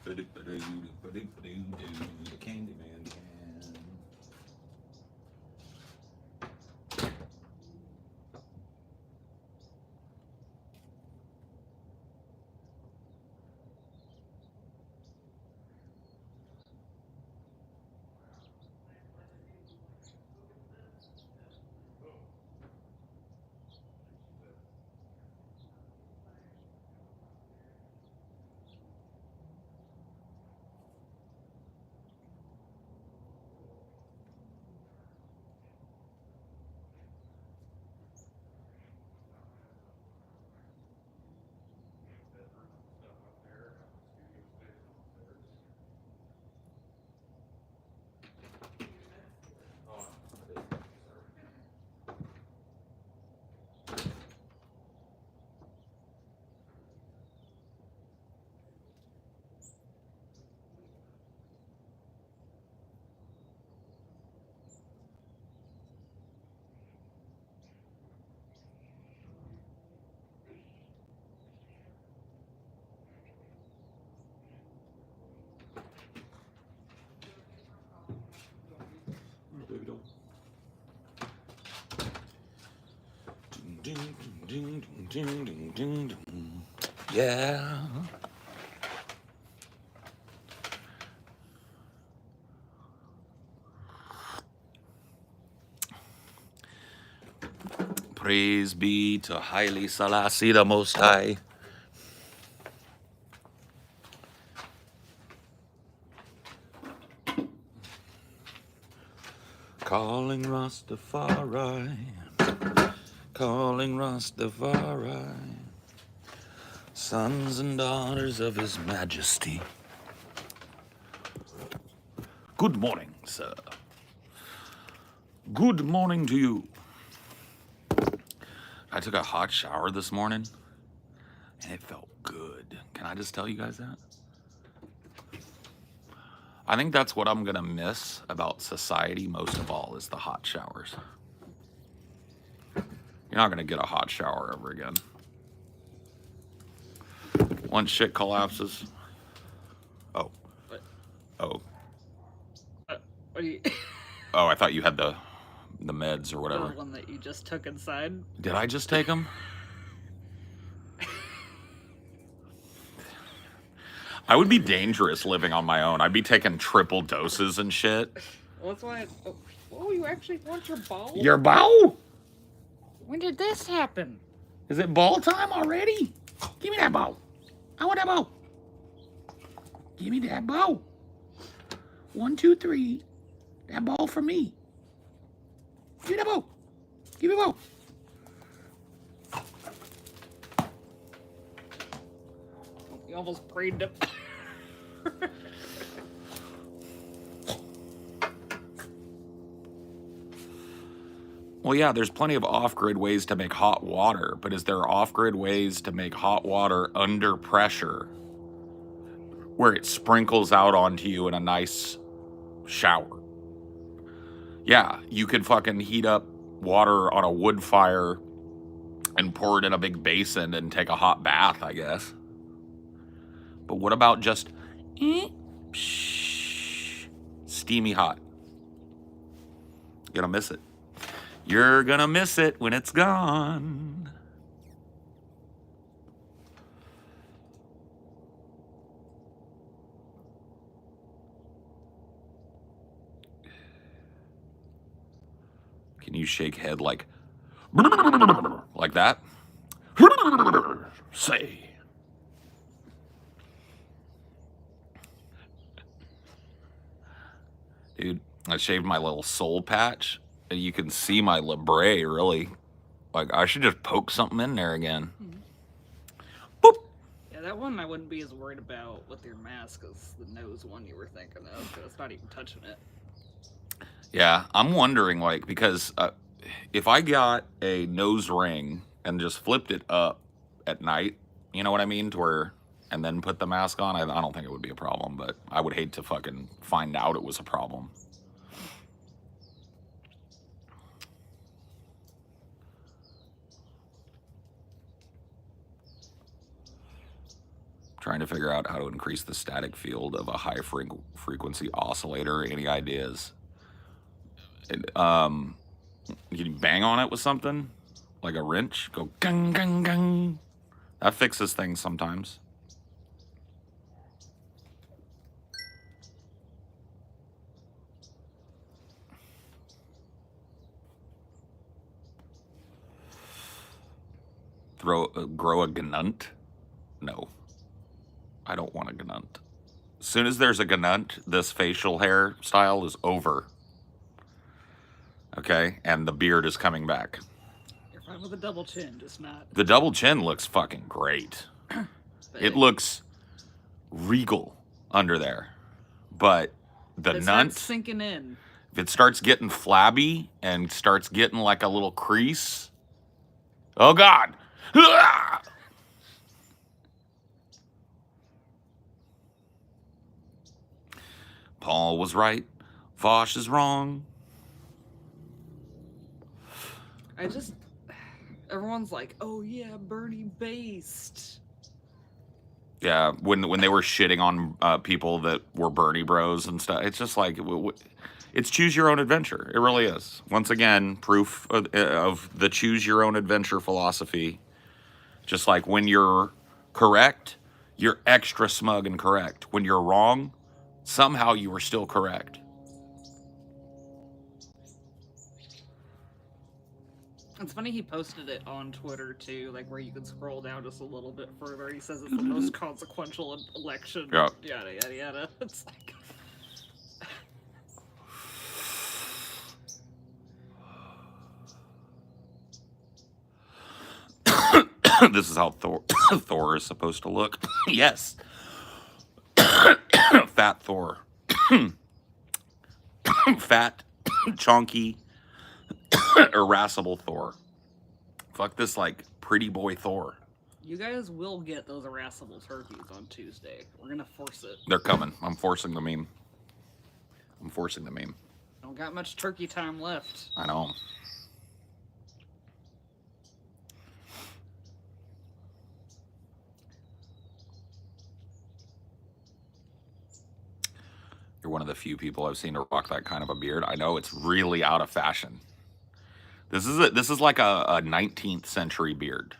The Candyman can. Baby, don't. Ding, ding, ding, ding, ding, ding, ding. Yeah. Praise be to Haile Selassie the Most High. Calling Rastafari. Calling Rastafari. Sons and daughters of His Majesty. Good morning, sir. Good morning to you. I took a hot shower this morning, and it felt good. Can I just tell you guys that? I think that's what I'm going to miss about society most of all is the hot showers. You're not going to get a hot shower ever again. Once shit collapses. Oh. What? Oh. What are you? Oh, I thought you had the meds or whatever. The one that you just took inside. Did I just take them? I would be dangerous living on my own. I'd be taking triple doses and shit. Well, that's why. Oh, you actually want your ball? Your bow? When did this happen? Is it ball time already? Give me that bow. I want that bow. Give me that bow. 1, 2, 3. That ball for me. Give me that bow. Give me a bow. You almost brained him. Well, yeah, there's plenty of off-grid ways to make hot water, but is there off-grid ways to make hot water under pressure where it sprinkles out onto you in a nice shower? Yeah, you could fucking heat up water on a wood fire and pour it in a big basin and take a hot bath, I guess. But what about just steamy hot? You're gonna miss it. You're gonna miss it when it's gone. Can you shake head like that? Say. Dude, I shaved my little soul patch, and you can see my labret, really. Like, I should just poke something in there again. Boop! Yeah, that one I wouldn't be as worried about with your mask as the nose one you were thinking of, because it's not even touching it. Yeah, I'm wondering, like, because if I got a nose ring and just flipped it up at night, you know what I mean, to where, and then put the mask on, I don't think it would be a problem, but I would hate to fucking find out it was a problem. Trying to figure out how to increase the static field of a high frequency oscillator. Any ideas? You can bang on it with something, like a wrench. Go gung gung gung. That fixes things sometimes. Grow a ganunt? No. I don't want a ganunt. As soon as there's a ganunt, this facial hair style is over. Okay? And the beard is coming back. You're fine with a double chin, just not. The double chin looks fucking great. It looks regal under there. But the nunt, sinking in. if it starts getting flabby and starts getting like a little crease, oh God. Paul was right. Vosh is wrong. Everyone's like, oh yeah, Bernie based. Yeah, when they were shitting on people that were Bernie bros and stuff, it's just like, it's choose your own adventure. It really is. Once again, proof of the choose your own adventure philosophy. Just like when you're correct, you're extra smug and correct. When you're wrong, somehow you were still correct. It's funny he posted it on Twitter too, like where you can scroll down just a little bit further. He says it's the most consequential election. Yeah. Yada yada yada. It's like This is how Thor is supposed to look. Yes. Fat Thor. Fat, chonky, irascible Thor. Fuck this, like, pretty boy Thor. You guys will get those irascible turkeys on Tuesday. We're gonna force it. They're coming. I'm forcing the meme. Don't got much turkey time left. I know. You're one of the few people I've seen to rock that kind of a beard. I know it's really out of fashion. This is like a 19th century beard.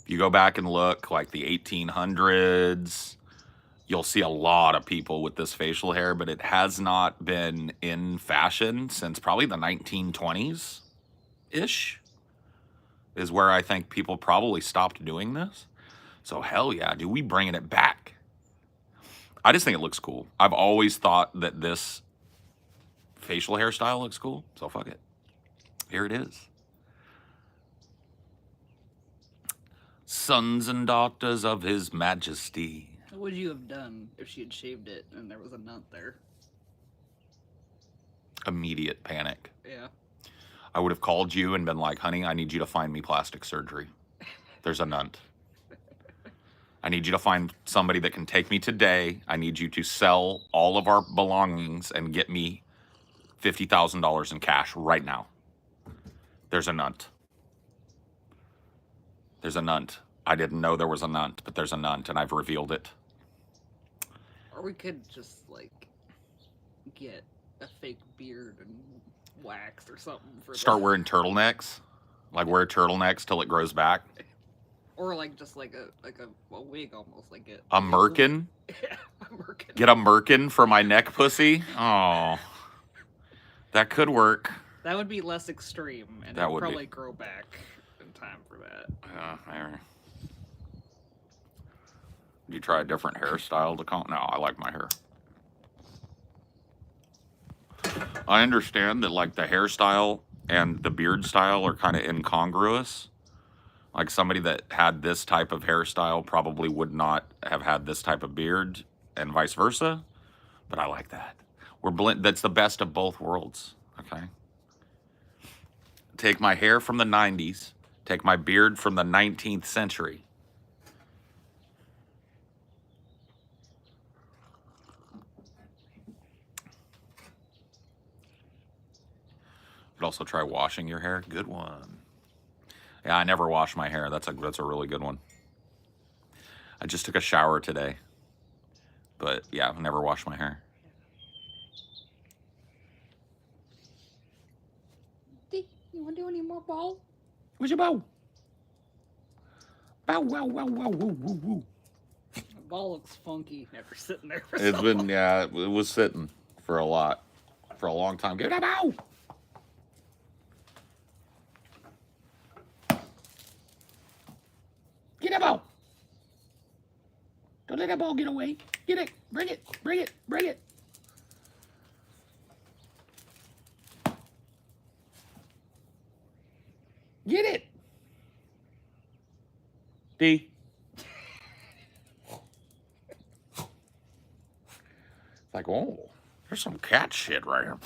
If you go back and look, like the 1800s, you'll see a lot of people with this facial hair, but it has not been in fashion since probably the 1920s-ish, is where I think people probably stopped doing this. So hell yeah, dude, we bringing it back. I just think it looks cool. I've always thought that this facial hairstyle looks cool, so fuck it. Here it is. Sons and daughters of His Majesty. What would you have done if she had shaved it and there was a nut there? Immediate panic. Yeah. I would have called you and been like, honey, I need you to find me plastic surgery. There's a nunt. I need you to find somebody that can take me today. I need you to sell all of our belongings and get me $50,000 in cash right now. There's a nunt. There's a nunt. I didn't know there was a nunt, but there's a nunt, and I've revealed it. Or we could just, like, get a fake beard and wax or something for Start wearing turtlenecks. Like, wear turtlenecks till it grows back. Or like just like a wig almost, like it. A merkin? Yeah, a merkin. Get a merkin for my neck pussy? Oh. That could work. That would be less extreme, and That it would would probably grow back in time for that. Yeah, there. Did you try a different hairstyle to No, I like my hair. I understand that, like, the hairstyle and the beard style are kind of incongruous. Like, somebody that had this type of hairstyle probably would not have had this type of beard, and vice versa. But I like that. That's the best of both worlds, okay? Take my hair from the 90s, take my beard from the 19th century. You could also try washing your hair. Good one. Yeah, I never wash my hair. That's a really good one. I just took a shower today. But yeah, I've never washed my hair. You want to do any more ball? Where's your bow? Bow, wow, wow, wow, woo, woo, woo. The ball looks funky after sitting there for It's so been, long. yeah, it was sitting for a long time. Give it a bow. Get a ball. Don't let that ball get away. Get it. Bring it. Bring it. Bring it. Get it. D. Like, oh, there's some cat shit right here.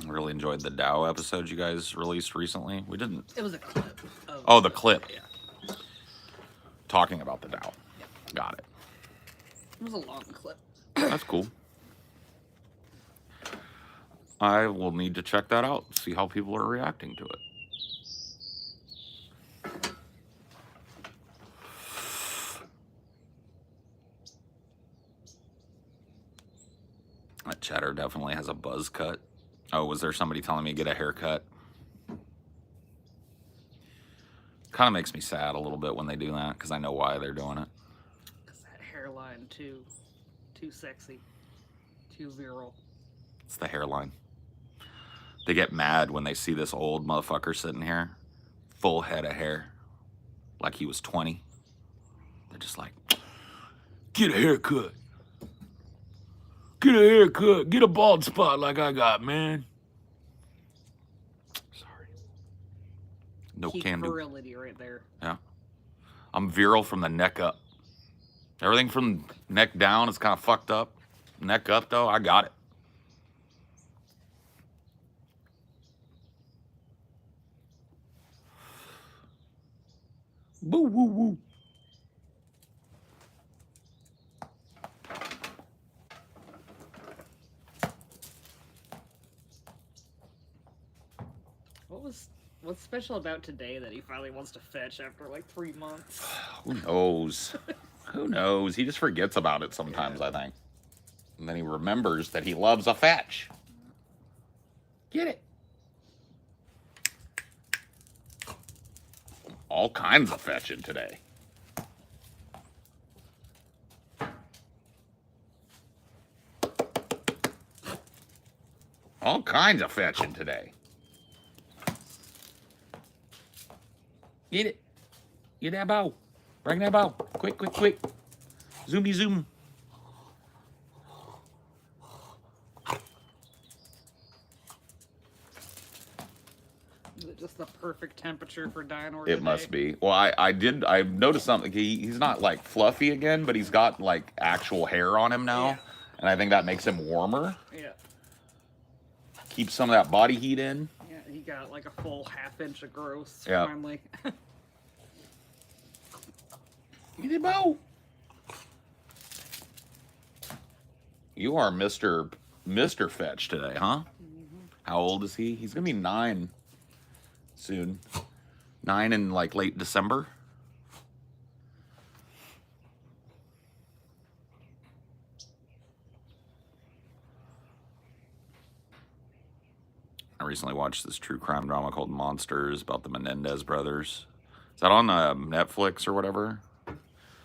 I really enjoyed the Dow episode you guys released recently. We didn't. It was a clip. Oh, the clip. Yeah. Talking about the Dow. Yeah. Got it. It was a long clip. That's cool. I will need to check that out, see how people are reacting to it. That chatter definitely has a buzz cut. Oh, was there somebody telling me to get a haircut? Kind of makes me sad a little bit when they do that, because I know why they're doing it. Because that hairline, too sexy, too virile. It's the hairline. They get mad when they see this old motherfucker sitting here, full head of hair, like he was 20. They're just like, get a haircut. Get a haircut. Get a bald spot like I got, man. Sorry. No Peak can do. virility right there. Yeah. I'm virile from the neck up. Everything from neck down is kind of fucked up. Neck up, though, I got it. Boo, woo, woo. What's special about today that he finally wants to fetch after like 3 months? Who knows? Who knows? He just forgets about it sometimes, I think. And then he remembers that he loves a fetch. Get it. All kinds of fetching today. All kinds of fetching today. Get it. Get that bow. Bring that bow. Quick, quick, quick. Zoomy zoom. Is it just the perfect temperature for Dino? It must be. Well, I noticed something. He's not like fluffy again, but he's got like actual hair on him now. Yeah. And I think that makes him warmer. Yeah. Keeps some of that body heat in. Yeah, he got like a full half-inch of growth Yeah. finally. Get it, bow. You are Mr. Fetch today, huh? Mm-hmm. How old is he? He's gonna be 9 soon. 9 in like late December. I recently watched this true crime drama called Monsters about the Menendez brothers. Is that on Netflix or whatever?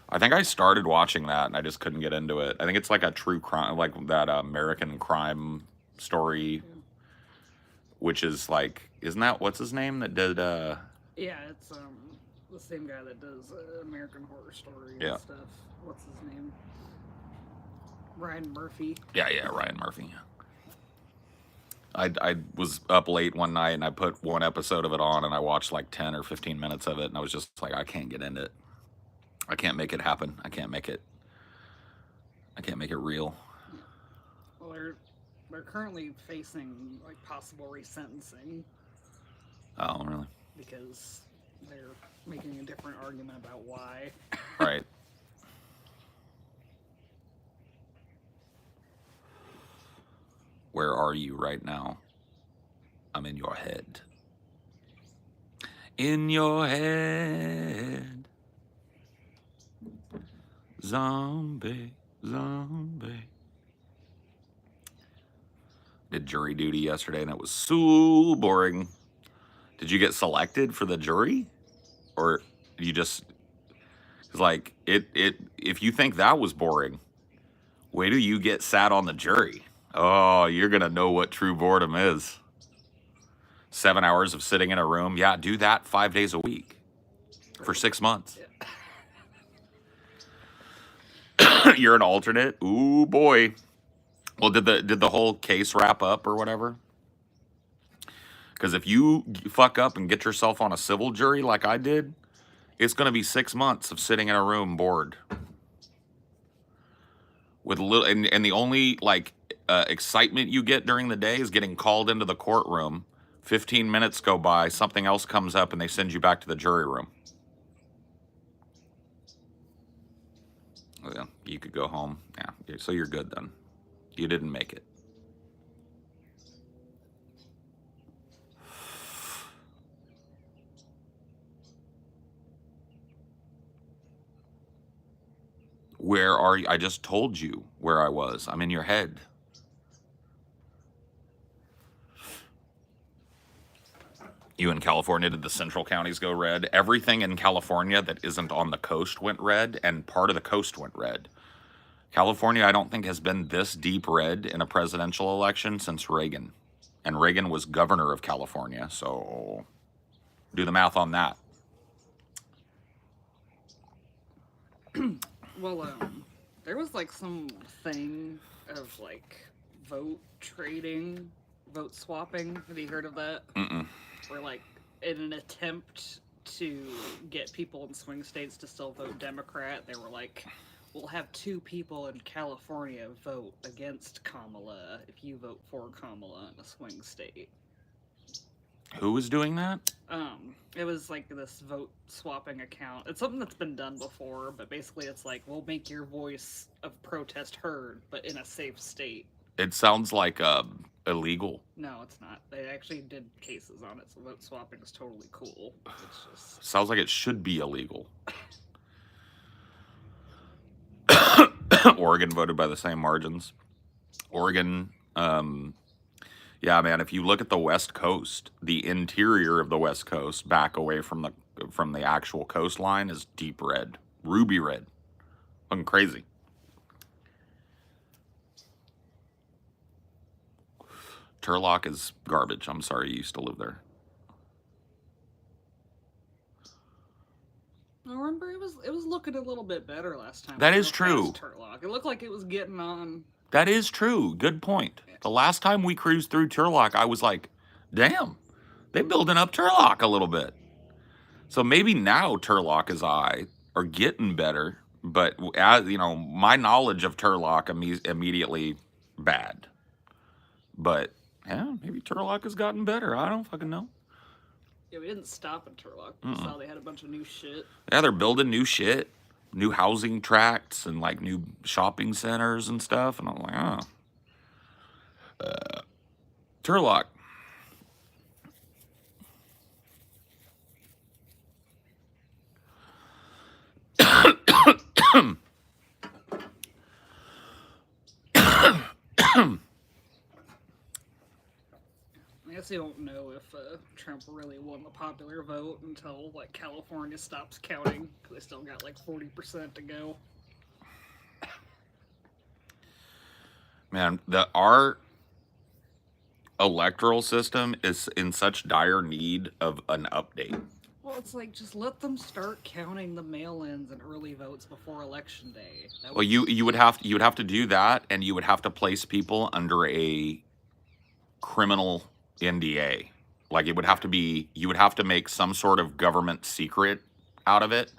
I think I started watching that and I just couldn't get into it. I think it's like a true crime, like that American crime story, which is like, isn't that, what's his name that did, Yeah, it's the same guy that does American Horror Story and Yeah. stuff. What's his name? Ryan Murphy. Yeah, Ryan Murphy. I was up late one night and I put one episode of it on and I watched like 10 or 15 minutes of it and I was just like, I can't get into it. I can't make it happen. I can't make it real. Well, they're currently facing like possible resentencing Oh, really? because they're making a different argument about why. Right. Where are you right now? I'm in your head. In your head. Zombie, zombie. Did jury duty yesterday and it was so boring. Did you get selected for the jury? Or you just, it's like, if you think that was boring, wait till you get sat on the jury. Oh, you're going to know what true boredom is. 7 hours of sitting in a room. Yeah, do that 5 days a week for 6 months. Yeah. You're an alternate. Ooh, boy. Well, did the whole case wrap up or whatever? Because if you fuck up and get yourself on a civil jury like I did, it's going to be 6 months of sitting in a room bored. With a little, and the only like excitement you get during the day is getting called into the courtroom. 15 minutes go by, something else comes up, and they send you back to the jury room. Yeah, you could go home. Yeah, so you're good then. You didn't make it. Where are you? I just told you where I was. I'm in your head. You in California, did the central counties go red? Everything in California that isn't on the coast went red, and part of the coast went red. California, I don't think, has been this deep red in a presidential election since Reagan. And Reagan was governor of California, so do the math on that. Well, there was like some thing of like vote trading, vote swapping. Have you heard of that? Mm-mm. Where like in an attempt to get people in swing states to still vote Democrat, they were like, we'll have 2 people in California vote against Kamala if you vote for Kamala in a swing state. Who was doing that? It was like this vote swapping account. It's something that's been done before, but basically it's like, we'll make your voice of protest heard, but in a safe state. It sounds like illegal. No, it's not. They actually did cases on it, so vote swapping is totally cool. It's just... Sounds like it should be illegal. Oregon voted by the same margins. Oregon, yeah, man, if you look at the West Coast, the interior of the West Coast, back away from the actual coastline, is deep red. Ruby red. Fucking crazy. Turlock is garbage. I'm sorry you used to live there. I remember it was looking a little bit better last time. That is true. Turlock. It looked like it was getting on. That is true. Good point. The last time we cruised through Turlock, I was like, damn, they building up Turlock a little bit. So maybe now Turlock are getting better, but as you know, my knowledge of Turlock immediately bad. But yeah, maybe Turlock has gotten better. I don't fucking know. Yeah, we didn't stop at Turlock. We saw they had a bunch of new shit. Yeah, they're building new shit, new housing tracts, and like new shopping centers and stuff. And I'm like, oh, Turlock. I guess you don't know if Trump really won the popular vote until like California stops counting, because they still got like 40% to go. Man, our electoral system is in such dire need of an update. Well, it's like, just let them start counting the mail-ins and early votes before election day. Well, you would have to do that, and you would have to place people under a criminal NDA. Like you would have to make some sort of government secret out of it,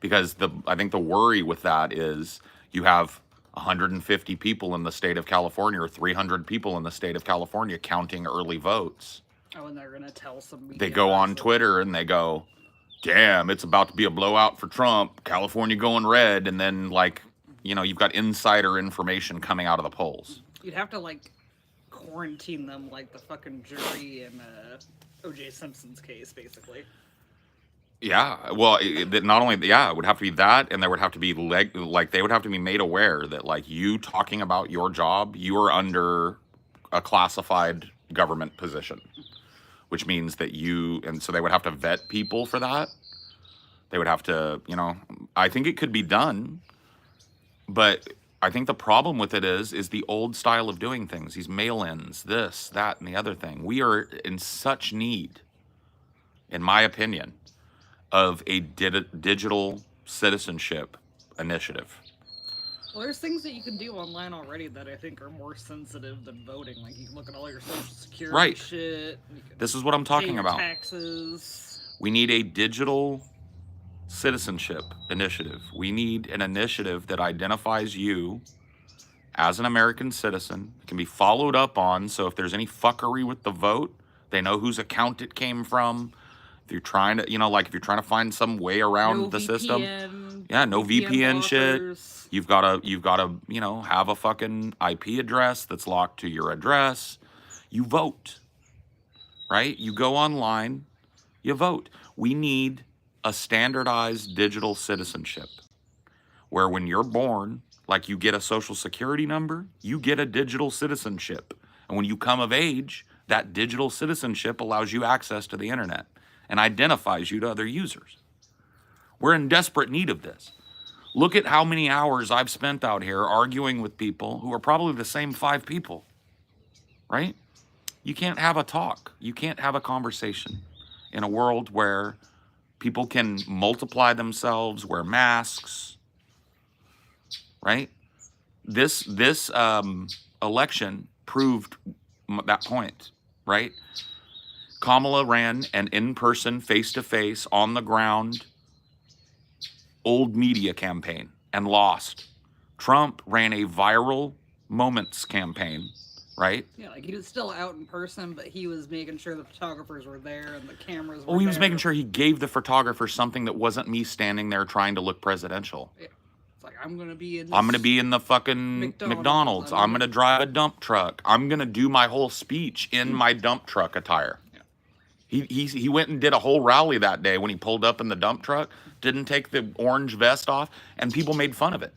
because I think the worry with that is you have 150 people in the state of California or 300 people in the state of California counting early votes. Oh, and they're gonna tell some media They go on Twitter and they go, damn, it's about to be a blowout for Trump, California going red, and then like, you know, you've got insider information coming out of the polls. You'd have to like quarantine them like the fucking jury in O.J. Simpson's case, basically. Yeah, well, not only it would have to be that, and there would have to be like they would have to be made aware that like you talking about your job, you are under a classified government position, which means that and so they would have to vet people for that. They would have to, you know, I think it could be done, but I think the problem with it is the old style of doing things, these mail-ins, this, that, and the other thing. We are in such need, in my opinion, of a digital citizenship initiative. Well, there's things that you can do online already that I think are more sensitive than voting. Like you can look at all your social security shit. This is what I'm talking about. Taxes. We need a digital citizenship initiative. We need an initiative that identifies you as an American citizen. It can be followed up on, so if there's any fuckery with the vote, they know whose account it came from. If you're trying to, you know, like if you're trying to find some way around the system, no VPN shit. You've got to, you know, have a fucking IP address that's locked to your address. You vote, right? You go online, you vote. We need a standardized digital citizenship where when you're born, like you get a social security number, you get a digital citizenship. And when you come of age, that digital citizenship allows you access to the internet and identifies you to other users. We're in desperate need of this. Look at how many hours I've spent out here arguing with people who are probably the same 5 people, right? You can't have a talk. You can't have a conversation in a world where people can multiply themselves, wear masks, right? This election proved that point, right? Kamala ran an in-person, face-to-face, on-the-ground, old media campaign and lost. Trump ran a viral moments campaign, right? Yeah, like he was still out in person, but he was making sure the photographers were there and the cameras were Well, he was there. making sure he gave the photographers something that wasn't me standing there trying to look presidential. Yeah. It's like, I'm going to be in the fucking McDonald's. I'm going to drive a dump truck. I'm going to do my whole speech in my dump truck attire. He went and did a whole rally that day when he pulled up in the dump truck, didn't take the orange vest off, and people made fun of it.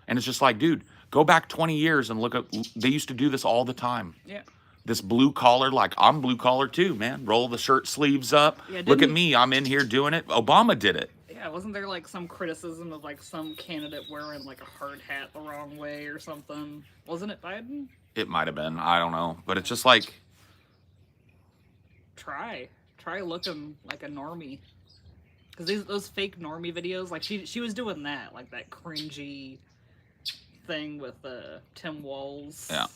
And it's just like, dude, go back 20 years and look at, they used to do this all the time. Yeah. This blue collar, like I'm blue collar too, man. Roll the shirt sleeves up. Yeah, look at me, I'm in here doing it. Obama did it. Yeah, wasn't there like some criticism of like some candidate wearing like a hard hat the wrong way or something? Wasn't it Biden? It might have been, I don't know. But it's just like, try looking like a normie, because those fake normie videos, like she was doing that, like that cringy thing with Tim Walz. Yeah.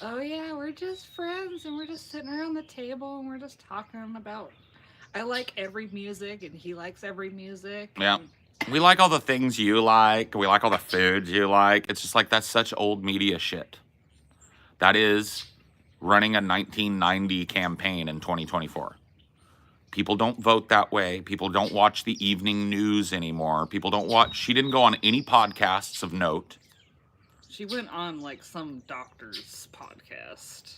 Oh yeah, we're just friends and we're just sitting around the table and we're just talking about, I like every music and he likes every music. Yeah. We like all the things you like. We like all the foods you like. It's just like, that's such old media shit. That is running a 1990 campaign in 2024. People don't vote that way. People don't watch the evening news anymore. People don't watch. She didn't go on any podcasts of note. She went on like some doctor's podcast.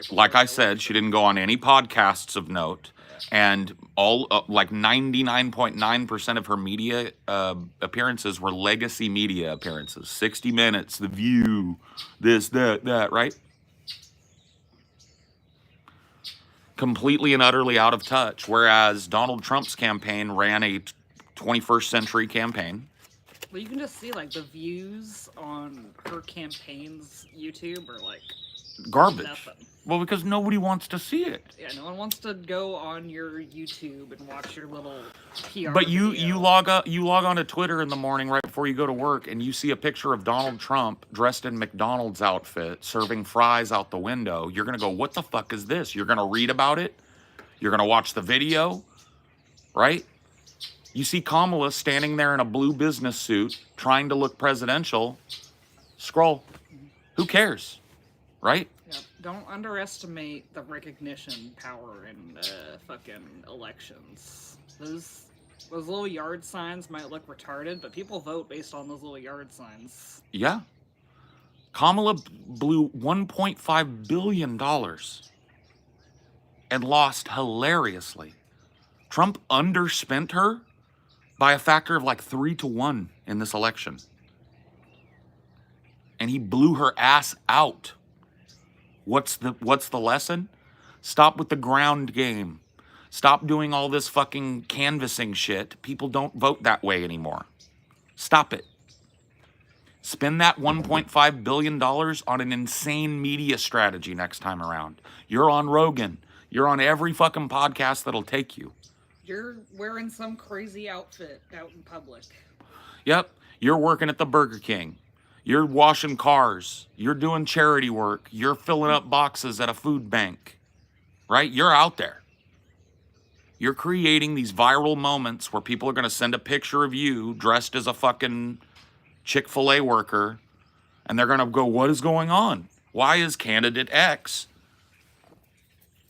Like I said, she didn't go on any podcasts of note. And all like 99.9% of her media appearances were legacy media appearances. 60 Minutes, The View, this, that, right? Completely and utterly out of touch. Whereas Donald Trump's campaign ran a 21st century campaign. Well, you can just see like the views on her campaign's YouTube are like garbage. Nothing. Well, because nobody wants to see it. Yeah, no one wants to go on your YouTube and watch your little PR. But you log on to Twitter in the morning right before you go to work, and you see a picture of Donald Trump dressed in McDonald's outfit serving fries out the window. You're gonna go, what the fuck is this? You're gonna read about it. You're gonna watch the video, right? You see Kamala standing there in a blue business suit trying to look presidential. Scroll. Who cares, right? Yeah. Don't underestimate the recognition power in fucking elections. Those little yard signs might look retarded, but people vote based on those little yard signs. Yeah. Kamala blew $1.5 billion and lost hilariously. Trump underspent her by a factor of like 3-1 in this election. And he blew her ass out. What's the lesson? Stop with the ground game. Stop doing all this fucking canvassing shit. People don't vote that way anymore. Stop it. Spend that $1.5 billion on an insane media strategy next time around. You're on Rogan. You're on every fucking podcast that'll take you. You're wearing some crazy outfit out in public. Yep. You're working at the Burger King. You're washing cars. You're doing charity work. You're filling up boxes at a food bank. Right? You're out there. You're creating these viral moments where people are going to send a picture of you dressed as a fucking Chick-fil-A worker, and they're going to go, what is going on? Why is candidate X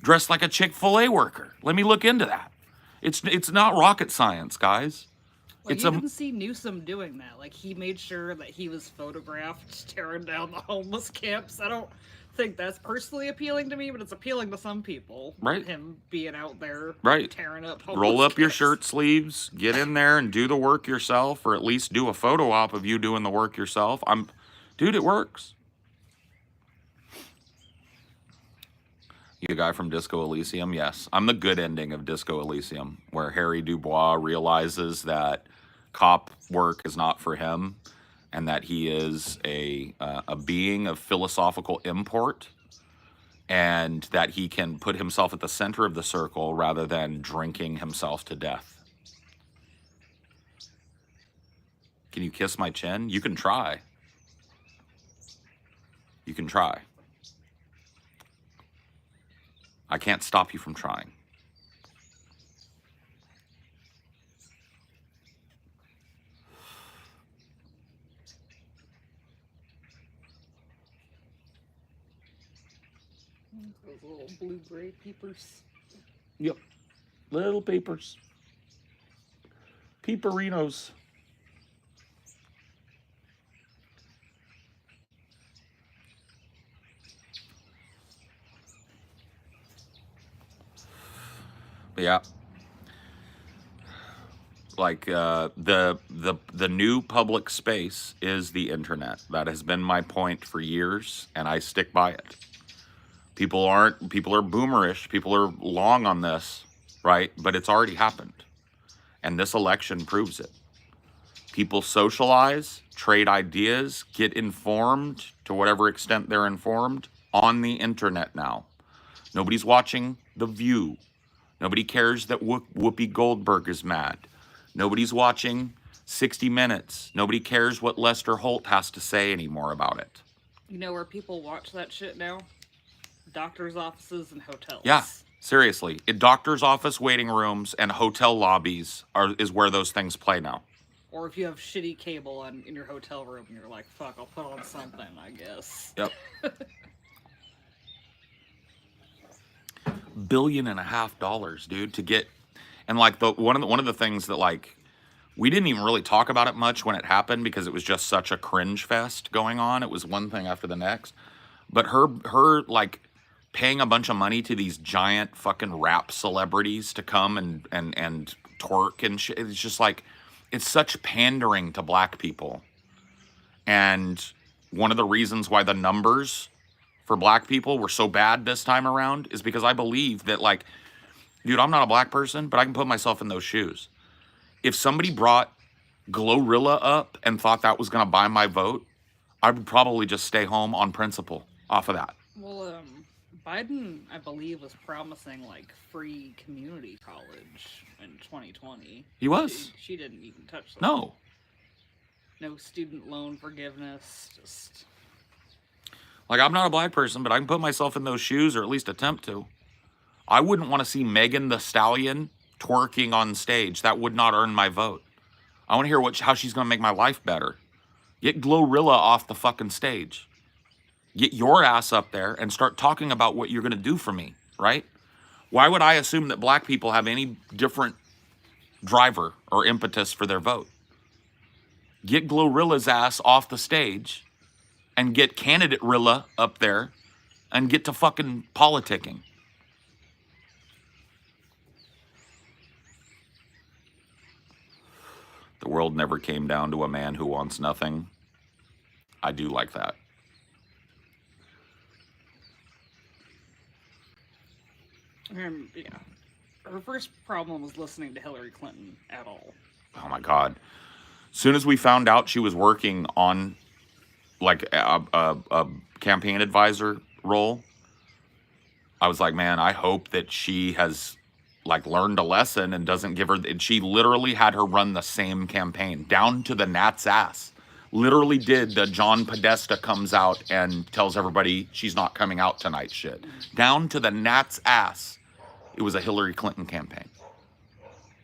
dressed like a Chick-fil-A worker? Let me look into that. It's not rocket science, guys. Like, you didn't see Newsom doing that. Like, he made sure that he was photographed tearing down the homeless camps. I don't think that's personally appealing to me, but it's appealing to some people. Right. Him being out there tearing up homeless Roll up camps. your shirt sleeves, get in there and do the work yourself, or at least do a photo op of you doing the work yourself. Dude, it works. You a guy from Disco Elysium? Yes. I'm the good ending of Disco Elysium, where Harry Dubois realizes that cop work is not for him, and that he is a being of philosophical import, and that he can put himself at the center of the circle rather than drinking himself to death. Can you kiss my chin? You can try. You can try. I can't stop you from trying. Those little blue-gray peepers. Yep. Little peepers. Peeperinos. Yeah. Like the new public space is the internet. That has been my point for years, and I stick by it. People are boomerish. People are long on this, right? But it's already happened. And this election proves it. People socialize, trade ideas, get informed to whatever extent they're informed on the internet now. Nobody's watching The View. Nobody cares that Whoopi Goldberg is mad. Nobody's watching 60 Minutes. Nobody cares what Lester Holt has to say anymore about it. You know where people watch that shit now? Doctors' offices and hotels. Yeah, seriously. In doctor's office waiting rooms and hotel lobbies is where those things play now. Or if you have shitty cable in your hotel room and you're like, fuck, I'll put on something, I guess. Yep. $1.5 billion, dude, to get, and like one of the things that like we didn't even really talk about it much when it happened because it was just such a cringe fest going on. It was one thing after the next, but her like paying a bunch of money to these giant fucking rap celebrities to come and twerk and shit. It's just like, it's such pandering to black people. And one of the reasons why the numbers for black people were so bad this time around is because I believe that, like, dude, I'm not a black person, but I can put myself in those shoes. If somebody brought Glorilla up and thought that was going to buy my vote, I would probably just stay home on principle off of that. Well, Biden, I believe, was promising, like, free community college in 2020. He was. She didn't even touch that. No. No student loan forgiveness, just... Like, I'm not a black person, but I can put myself in those shoes, or at least attempt to. I wouldn't want to see Megan Thee Stallion twerking on stage. That would not earn my vote. I want to hear how she's going to make my life better. Get Glorilla off the fucking stage. Get your ass up there and start talking about what you're going to do for me, right? Why would I assume that black people have any different driver or impetus for their vote? Get Glorilla's ass off the stage and get candidate Rilla up there and get to fucking politicking. The world never came down to a man who wants nothing. I do like that. Yeah. Her first problem was listening to Hillary Clinton at all. Oh my God. As soon as we found out she was working on like a campaign advisor role, I was like, man, I hope that she has like learned a lesson and doesn't give her. And she literally had her run the same campaign down to the gnat's ass. Literally did the John Podesta comes out and tells everybody she's not coming out tonight shit. Down to the gnat's ass. It was a Hillary Clinton campaign.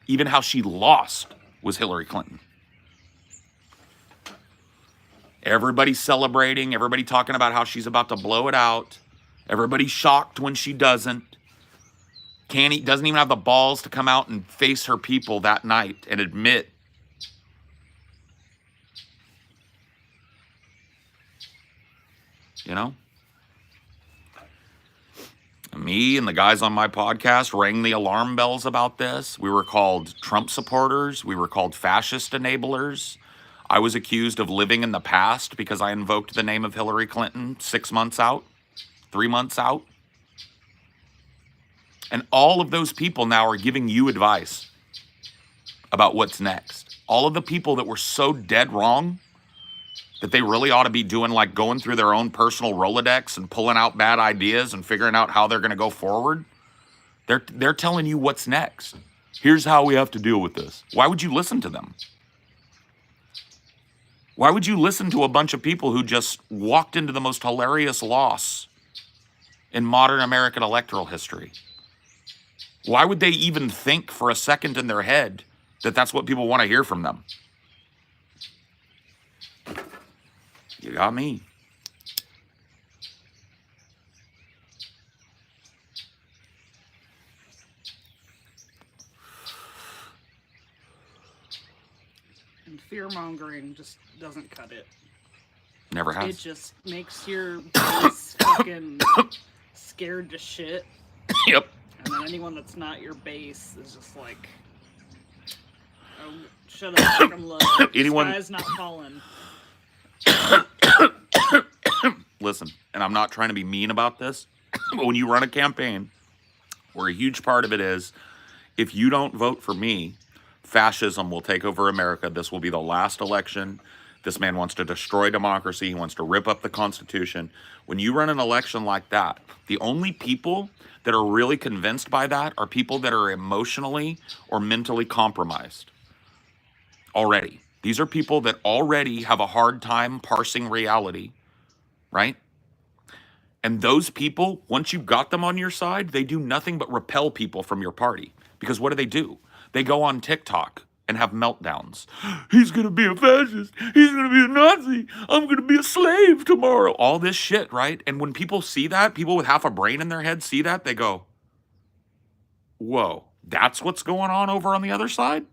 Even how she lost was Hillary Clinton. Everybody celebrating, everybody talking about how she's about to blow it out. Everybody shocked when she doesn't. Doesn't even have the balls to come out and face her people that night and admit. You know? Me and the guys on my podcast rang the alarm bells about this. We were called Trump supporters. We were called fascist enablers. I was accused of living in the past because I invoked the name of Hillary Clinton 6 months out, 3 months out. And all of those people now are giving you advice about what's next. All of the people that were so dead wrong that they really ought to be doing like going through their own personal Rolodex and pulling out bad ideas and figuring out how they're going to go forward. They're telling you what's next. Here's how we have to deal with this. Why would you listen to them? Why would you listen to a bunch of people who just walked into the most hilarious loss in modern American electoral history? Why would they even think for a second in their head that that's what people want to hear from them? You got me. And fear-mongering just doesn't cut it. Never has. It just makes your base fucking scared to shit. Yep. And then anyone that's not your base is just like, oh, shut up, fucking look. Anyone... The sky's not falling. Listen, and I'm not trying to be mean about this, but when you run a campaign where a huge part of it is, if you don't vote for me, fascism will take over America. This will be the last election. This man wants to destroy democracy. He wants to rip up the Constitution. When you run an election like that, the only people that are really convinced by that are people that are emotionally or mentally compromised already. These are people that already have a hard time parsing reality, right? And those people, once you've got them on your side, they do nothing but repel people from your party. Because what do? They go on TikTok and have meltdowns. He's going to be a fascist. He's going to be a Nazi. I'm going to be a slave tomorrow. All this shit, right? And when people see that, people with half a brain in their head see that, they go, whoa, that's what's going on over on the other side?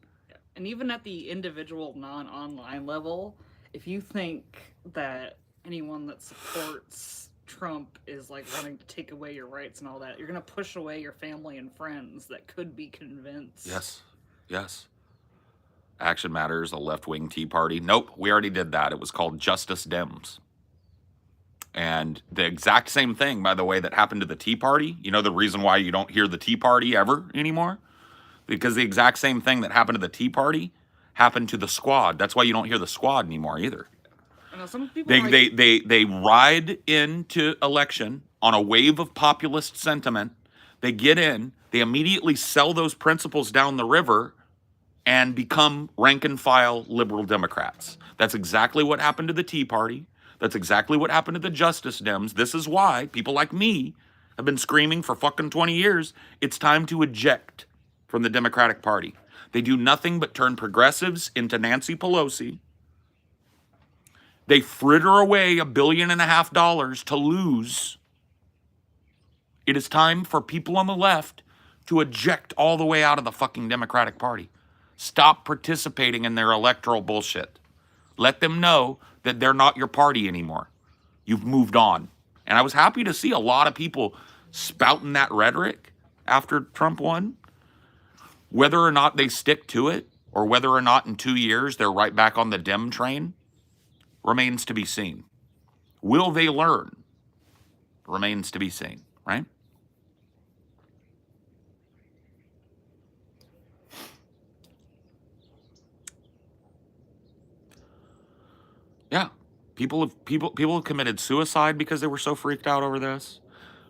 And even at the individual non-online level, if you think that anyone that supports Trump is like wanting to take away your rights and all that, you're going to push away your family and friends that could be convinced. Yes. Action Matters, a left-wing Tea Party. Nope, we already did that. It was called Justice Dems. And the exact same thing, by the way, that happened to the Tea Party. You know the reason why you don't hear the Tea Party ever anymore? Because the exact same thing that happened to the Tea Party happened to the Squad. That's why you don't hear the Squad anymore either. I know some people They ride into election on a wave of populist sentiment. They get in, they immediately sell those principles down the river and become rank and file liberal Democrats. That's exactly what happened to the Tea Party. That's exactly what happened to the Justice Dems. This is why people like me have been screaming for fucking 20 years. It's time to eject from the Democratic Party. They do nothing but turn progressives into Nancy Pelosi They fritter away $1.5 billion to lose. It is time for people on the left to eject all the way out of the fucking Democratic Party. Stop participating in their electoral bullshit. Let them know that they're not your party anymore. You've moved on. And I was happy to see a lot of people spouting that rhetoric after Trump won. Whether or not they stick to it, or whether or not in 2 years they're right back on the Dem train, remains to be seen. Will they learn? Remains to be seen, right? Yeah. People have committed suicide because they were so freaked out over this.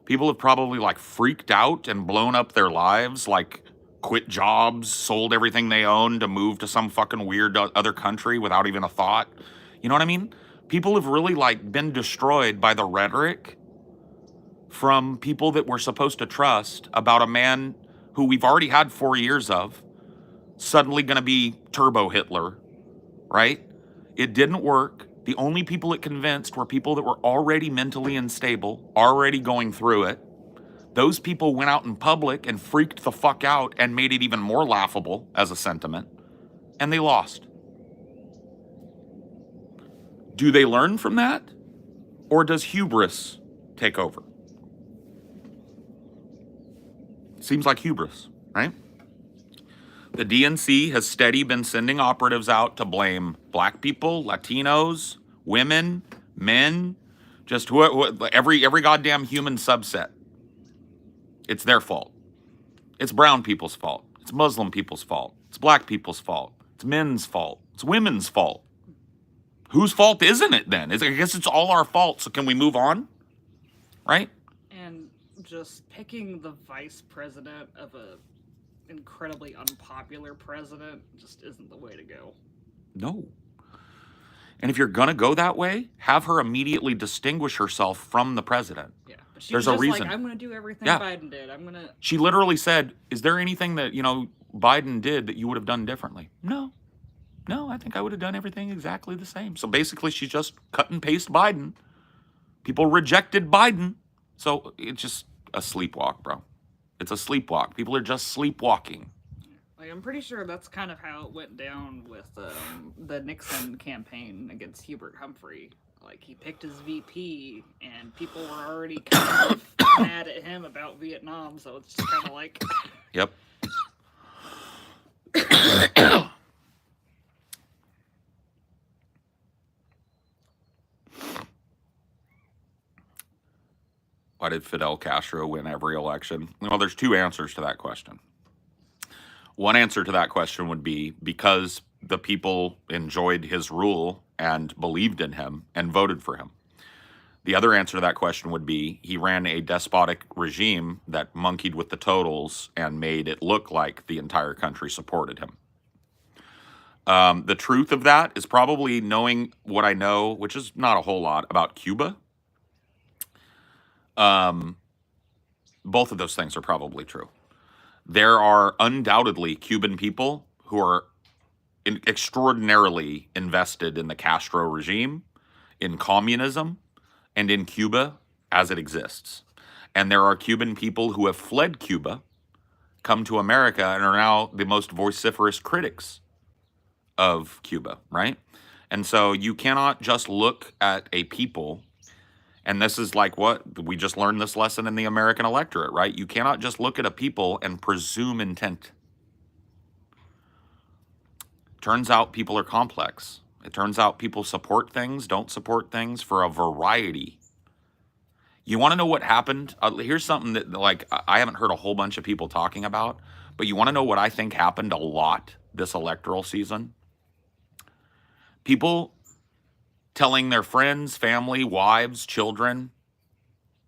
People have probably like freaked out and blown up their lives, like quit jobs, sold everything they owned to move to some fucking weird other country without even a thought. You know what I mean? People have really like been destroyed by the rhetoric from people that we're supposed to trust about a man who we've already had 4 years of, suddenly going to be Turbo Hitler, right? It didn't work. The only people it convinced were people that were already mentally unstable, already going through it. Those people went out in public and freaked the fuck out and made it even more laughable as a sentiment, and they lost. Do they learn from that? Or does hubris take over? Seems like hubris, right? The DNC has steady been sending operatives out to blame black people, Latinos, women, men, just every goddamn human subset. It's their fault. It's brown people's fault. It's Muslim people's fault. It's black people's fault. It's men's fault. It's women's fault. Whose fault isn't it then? I guess it's all our fault, so can we move on? Right? And just picking the vice president of a incredibly unpopular president just isn't the way to go. No. And if you're going to go that way, have her immediately distinguish herself from the president. Yeah. But she There's was a just reason. like, I'm going to do everything Yeah. Biden did. She literally said, is there anything that, Biden did that you would have done differently? No, I think I would have done everything exactly the same. So basically, she just cut and paste Biden. People rejected Biden. So it's just a sleepwalk, bro. It's a sleepwalk. People are just sleepwalking. Like, I'm pretty sure that's kind of how it went down with the Nixon campaign against Hubert Humphrey. Like, he picked his VP, and people were already kind of mad at him about Vietnam, so it's just kind of like... Yep. Why did Fidel Castro win every election? Well, there's two answers to that question. One answer to that question would be because the people enjoyed his rule and believed in him and voted for him. The other answer to that question would be he ran a despotic regime that monkeyed with the totals and made it look like the entire country supported him. The truth of that is probably knowing what I know, which is not a whole lot, about Cuba. Both of those things are probably true. There are undoubtedly Cuban people who are extraordinarily invested in the Castro regime, in communism, and in Cuba as it exists. And there are Cuban people who have fled Cuba, come to America, and are now the most vociferous critics of Cuba, right? And so you cannot just look at a people, and this is like what we just learned this lesson in the American electorate, right? You cannot just look at a people and presume intent. Turns out people are complex. It turns out people support things, don't support things for a variety. You want to know what happened? Here's something that like I haven't heard a whole bunch of people talking about, but you want to know what I think happened a lot this electoral season? People telling their friends, family, wives, children,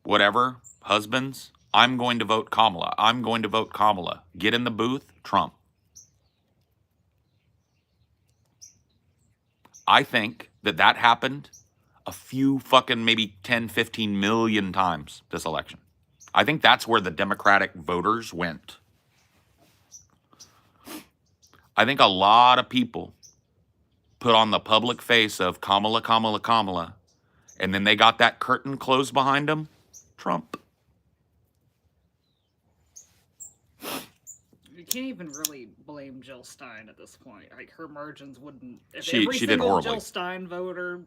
whatever, husbands, I'm going to vote Kamala. I'm going to vote Kamala. Get in the booth, Trump. I think that happened a few fucking maybe 10, 15 million times this election. I think that's where the Democratic voters went. I think a lot of people put on the public face of Kamala, Kamala, Kamala, and then they got that curtain closed behind them, Trump. You can't even really blame Jill Stein at this point. Like, her margins wouldn't. If She every did single horribly. Jill Stein voter,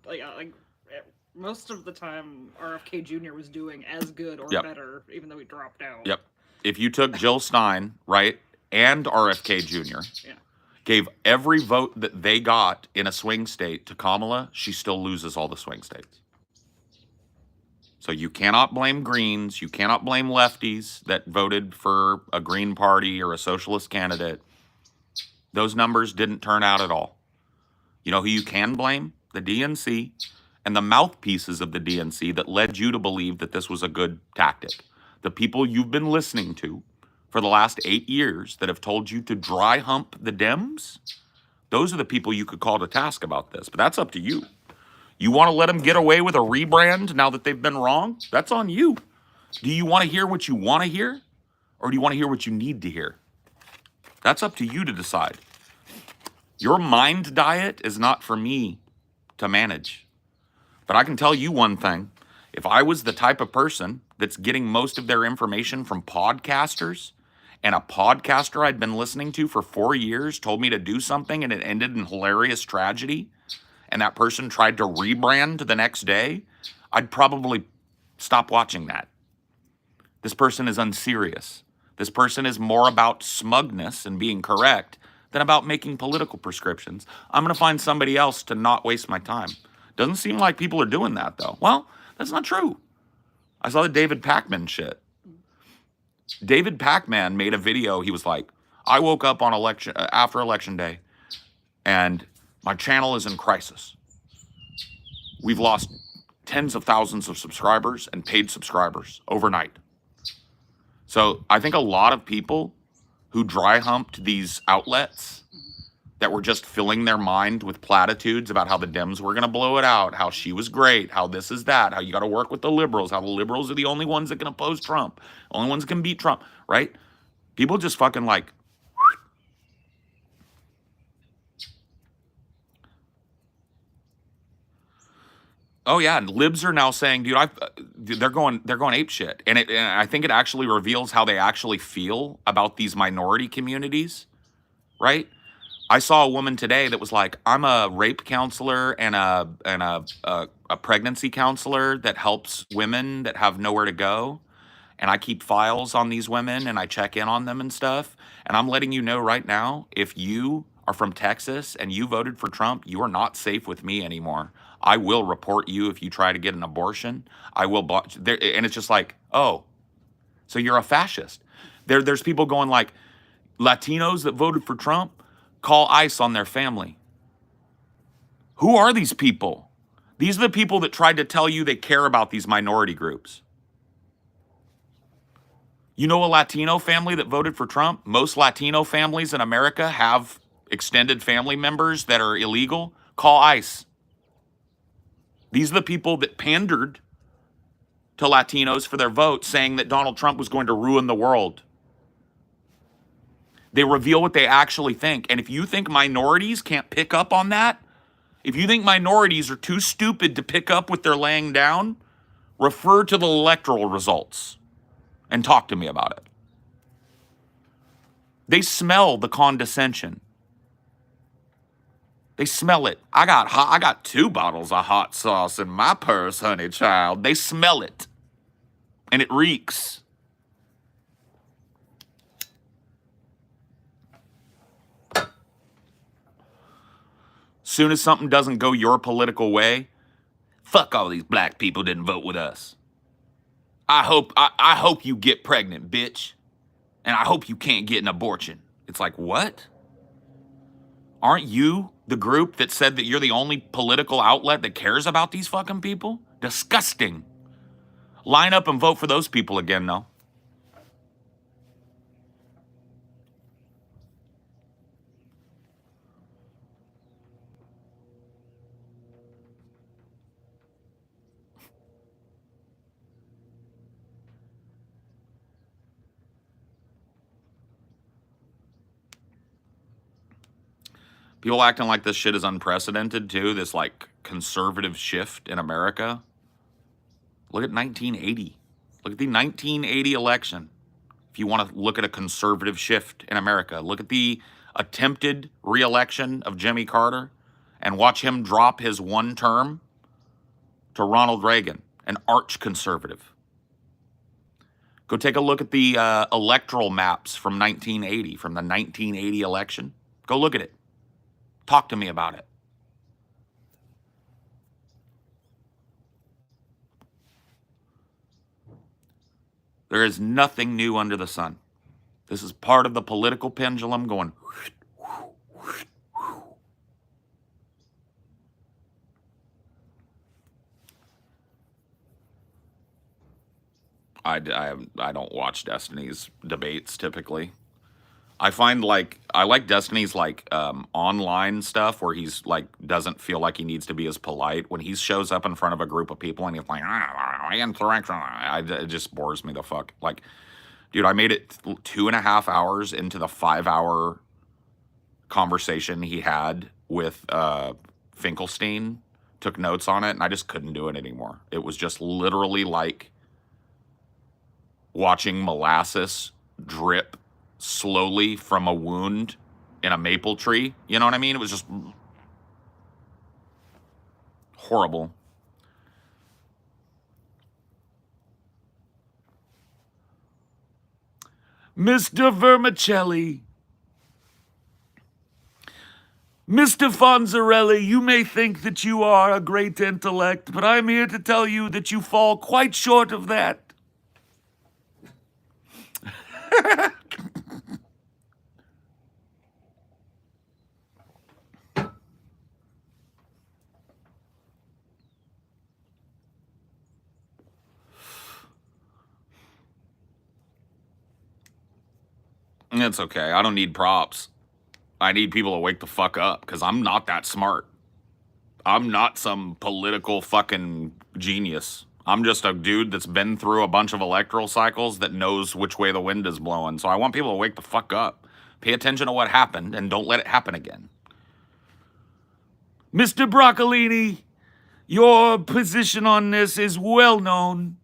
most of the time, RFK Jr. was doing as good or better, even though he dropped out. Yep. If you took Jill Stein, right, and RFK Jr., gave every vote that they got in a swing state to Kamala, she still loses all the swing states. So you cannot blame Greens. You cannot blame lefties that voted for a Green Party or a socialist candidate. Those numbers didn't turn out at all. You know who you can blame? The DNC and the mouthpieces of the DNC that led you to believe that this was a good tactic. The people you've been listening to for the last 8 years that have told you to dry hump the Dems, those are the people you could call to task about this. But that's up to you. You want to let them get away with a rebrand now that they've been wrong? That's on you. Do you want to hear what you want to hear? Or do you want to hear what you need to hear? That's up to you to decide. Your mind diet is not for me to manage. But I can tell you one thing. If I was the type of person that's getting most of their information from podcasters, and a podcaster I'd been listening to for 4 years told me to do something and it ended in hilarious tragedy, and that person tried to rebrand the next day, I'd probably stop watching that. This person is unserious. This person is more about smugness and being correct than about making political prescriptions. I'm going to find somebody else to not waste my time. Doesn't seem like people are doing that, though. Well, that's not true. I saw the David Pakman shit. David Pakman made a video. He was like, I woke up on after election day, and my channel is in crisis. We've lost tens of thousands of subscribers and paid subscribers overnight. So I think a lot of people who dry humped these outlets that were just filling their mind with platitudes about how the Dems were going to blow it out, how she was great, how this is that, how you got to work with the liberals, how the liberals are the only ones that can oppose Trump, only ones that can beat Trump, right? People just fucking like, oh yeah, and libs are now saying, dude, they're going ape shit, and I think it actually reveals how they actually feel about these minority communities, right? I saw a woman today that was like, I'm a rape counselor and a pregnancy counselor that helps women that have nowhere to go, and I keep files on these women and I check in on them and stuff. And I'm letting you know right now, if you are from Texas and you voted for Trump, you are not safe with me anymore. I will report you if you try to get an abortion. I will and it's just like, oh, so you're a fascist. There's people going like, Latinos that voted for Trump, call ICE on their family. Who are these people? These are the people that tried to tell you they care about these minority groups. You know a Latino family that voted for Trump? Most Latino families in America have extended family members that are illegal. Call ICE. These are the people that pandered to Latinos for their vote, saying that Donald Trump was going to ruin the world. They reveal what they actually think. And if you think minorities can't pick up on that, if you think minorities are too stupid to pick up what they're laying down, refer to the electoral results and talk to me about it. They smell the condescension. They smell it. I got 2 bottles of hot sauce in my purse, honey child. They smell it. And it reeks. Soon as something doesn't go your political way, fuck all these black people didn't vote with us. I hope you get pregnant, bitch. And I hope you can't get an abortion. It's like, what? Aren't you the group that said that you're the only political outlet that cares about these fucking people? Disgusting. Line up and vote for those people again, though. People acting like this shit is unprecedented too, this like conservative shift in America. Look at 1980. Look at the 1980 election. If you want to look at a conservative shift in America, look at the attempted re-election of Jimmy Carter and watch him drop his one term to Ronald Reagan, an arch conservative. Go take a look at the electoral maps from 1980, from the 1980 election. Go look at it. Talk to me about it. There is nothing new under the sun. This is part of the political pendulum going. I don't watch Destiny's debates typically. I find like I like Destiny's like online stuff where he's like doesn't feel like he needs to be as polite when he shows up in front of a group of people and he's like insurrection. It just bores me the fuck. Like, dude, I made it 2.5 hours into the 5-hour conversation he had with Finkelstein. Took notes on it and I just couldn't do it anymore. It was just literally like watching molasses drip slowly from a wound in a maple tree. You know what I mean? It was just horrible. Mr. Vermicelli. Mr. Fonzarelli, you may think that you are a great intellect, but I'm here to tell you that you fall quite short of that. It's okay. I don't need props. I need people to wake the fuck up because I'm not that smart. I'm not some political fucking genius. I'm just a dude that's been through a bunch of electoral cycles that knows which way the wind is blowing. So I want people to wake the fuck up. Pay attention to what happened and don't let it happen again. Mr. Broccolini, your position on this is well known.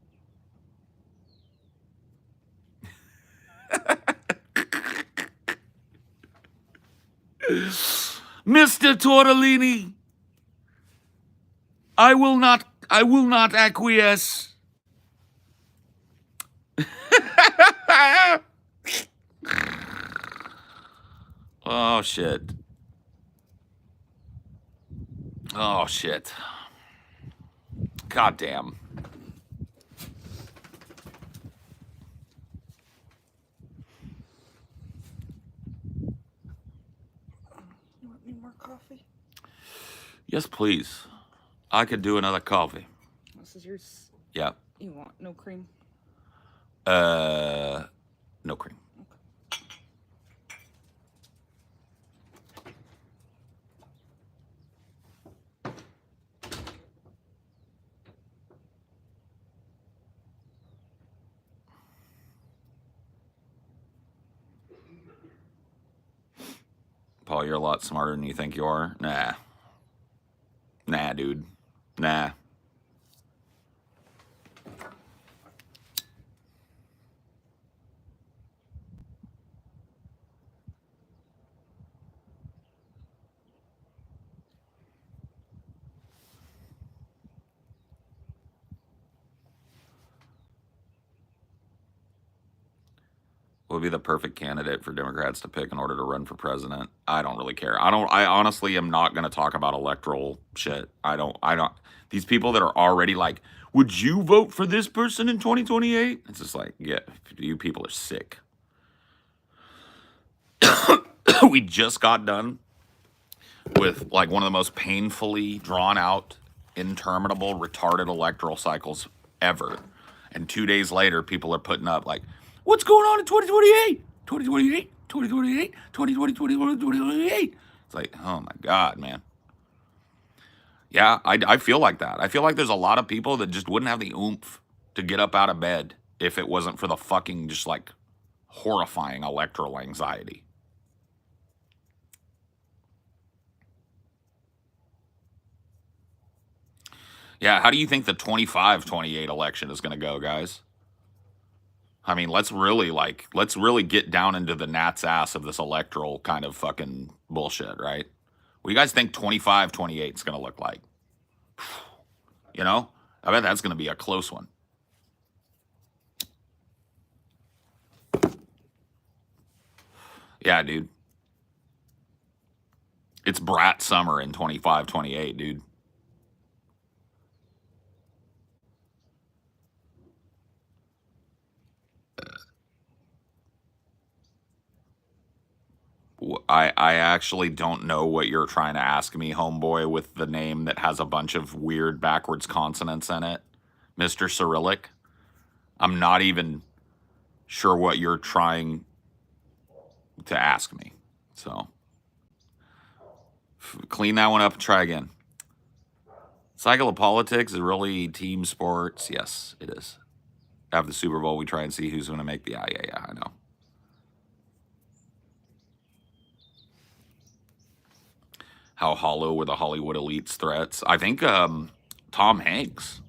Mr. Tortellini, I will not acquiesce. Oh shit. Oh shit. God damn. You want any more coffee? Yes, please. I could do another coffee. This is yours. Yeah. You want no cream? No cream. Okay. Paul, you're a lot smarter than you think you are. Nah. Nah, dude. Nah. Would be the perfect candidate for Democrats to pick in order to run for president. I don't really care. I honestly am not going to talk about electoral shit. I don't, these people that are already like, would you vote for this person in 2028? It's just like, yeah, you people are sick. We just got done with like one of the most painfully drawn out, interminable, retarded electoral cycles ever. And 2 days later, people are putting up like, what's going on in 2028? 2028, 2028, 2020, 2028. It's like, oh my God, man. Yeah, I feel like that. I feel like there's a lot of people that just wouldn't have the oomph to get up out of bed if it wasn't for the fucking just like horrifying electoral anxiety. Yeah, how do you think the 25-28 election is going to go, guys? I mean, let's really get down into the gnat's ass of this electoral kind of fucking bullshit, right? What do you guys think 25-28 is going to look like? You know? I bet that's going to be a close one. Yeah, dude. It's brat summer in 25-28, dude. I actually don't know what you're trying to ask me, homeboy, with the name that has a bunch of weird backwards consonants in it. Mr. Cyrillic. I'm not even sure what you're trying to ask me. So clean that one up and try again. Cycle of politics is really team sports. Yes, it is. After the Super Bowl, we try and see who's going to make the. Yeah, I know. How hollow were the Hollywood elites' threats? I think Tom Hanks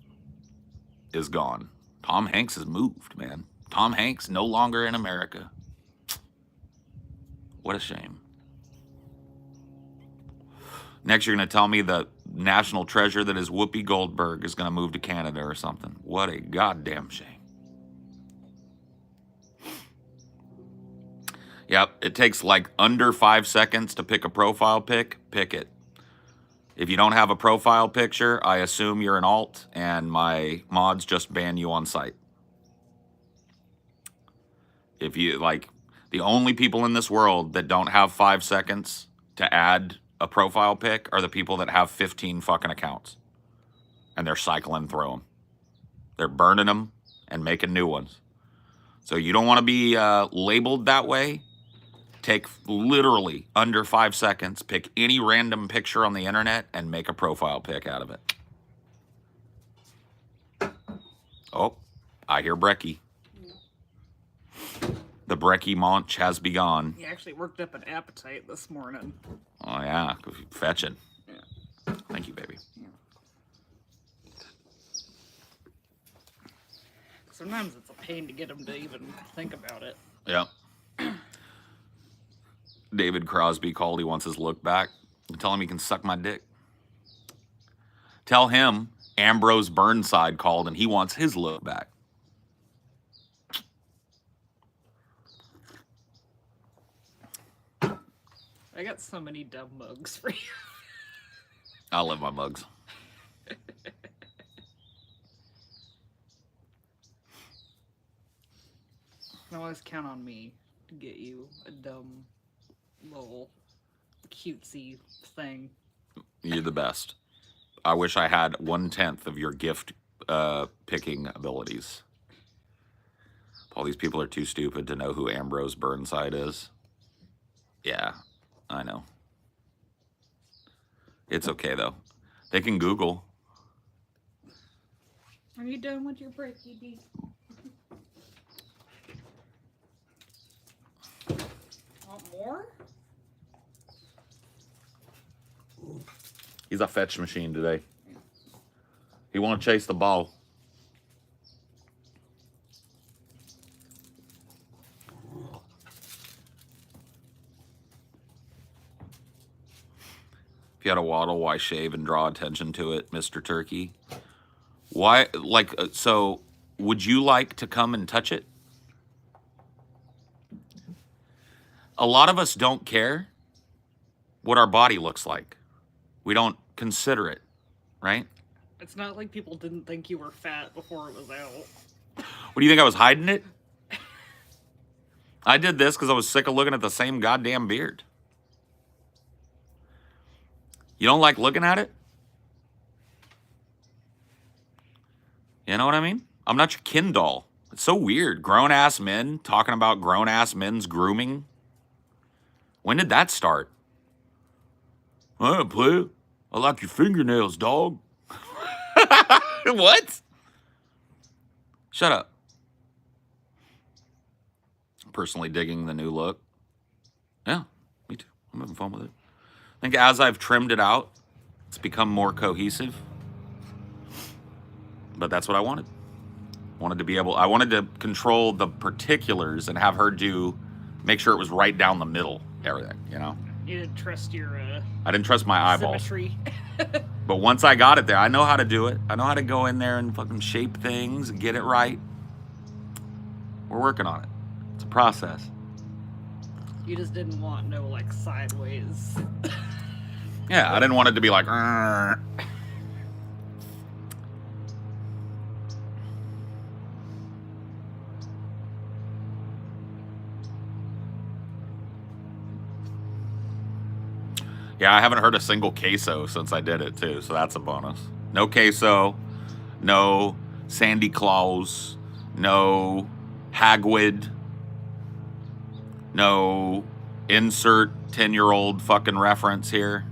is gone. Tom Hanks has moved, man. Tom Hanks no longer in America. What a shame. Next, you're going to tell me the national treasure that is Whoopi Goldberg is going to move to Canada or something. What a goddamn shame. Yep, it takes like under 5 seconds to pick a profile pic. Pick it. If you don't have a profile picture, I assume you're an alt, and my mods just ban you on site. If you, like, the only people in this world that don't have 5 seconds to add a profile pic are the people that have 15 fucking accounts. And they're cycling through them. They're burning them and making new ones. So you don't want to be labeled that way. Take literally under 5 seconds, pick any random picture on the internet, and make a profile pic out of it. Oh, I hear Brecky. The Brecky Munch has begun. He actually worked up an appetite this morning. Oh, yeah. Fetching. Yeah. Thank you, baby. Yeah. Sometimes it's a pain to get him to even think about it. Yeah. David Crosby called. He wants his look back. Tell him he can suck my dick. Tell him Ambrose Burnside called and he wants his look back. I got so many dumb mugs for you. I love my mugs. You can always count on me to get you a dumb little cutesy thing. You're the best. I wish I had 1/10 of your gift picking abilities. All these people are too stupid to know who Ambrose Burnside is. Yeah, I know. It's okay, though. They can Google. Are you done with your break, ED? Want more? He's a fetch machine today. He won't chase the ball. If you had a waddle, why shave and draw attention to it, Mr. Turkey? Why, like, so would you like to come and touch it? A lot of us don't care what our body looks like. We don't consider it, right? It's not like people didn't think you were fat before it was out. What do you think, I was hiding it? I did this because I was sick of looking at the same goddamn beard. You don't like looking at it? You know what I mean? I'm not your Ken doll. It's so weird. Grown-ass men talking about grown-ass men's grooming. When did that start? Hey, player, I like your fingernails, dog. What? Shut up. Personally digging the new look. Yeah, me too. I'm having fun with it. I think as I've trimmed it out, it's become more cohesive. But that's what I wanted. I wanted to control the particulars and have her make sure it was right down the middle, everything, you know? You didn't trust your I didn't trust my eyeballs. symmetry. But once I got it there, I know how to do it. I know how to go in there and fucking shape things and get it right. We're working on it. It's a process. You just didn't want no like sideways. Yeah, I didn't want it to be like. Yeah, I haven't heard a single queso since I did it too, so that's a bonus. No queso, no Sandy Claus, no Hagwood, no insert 10-year-old fucking reference here.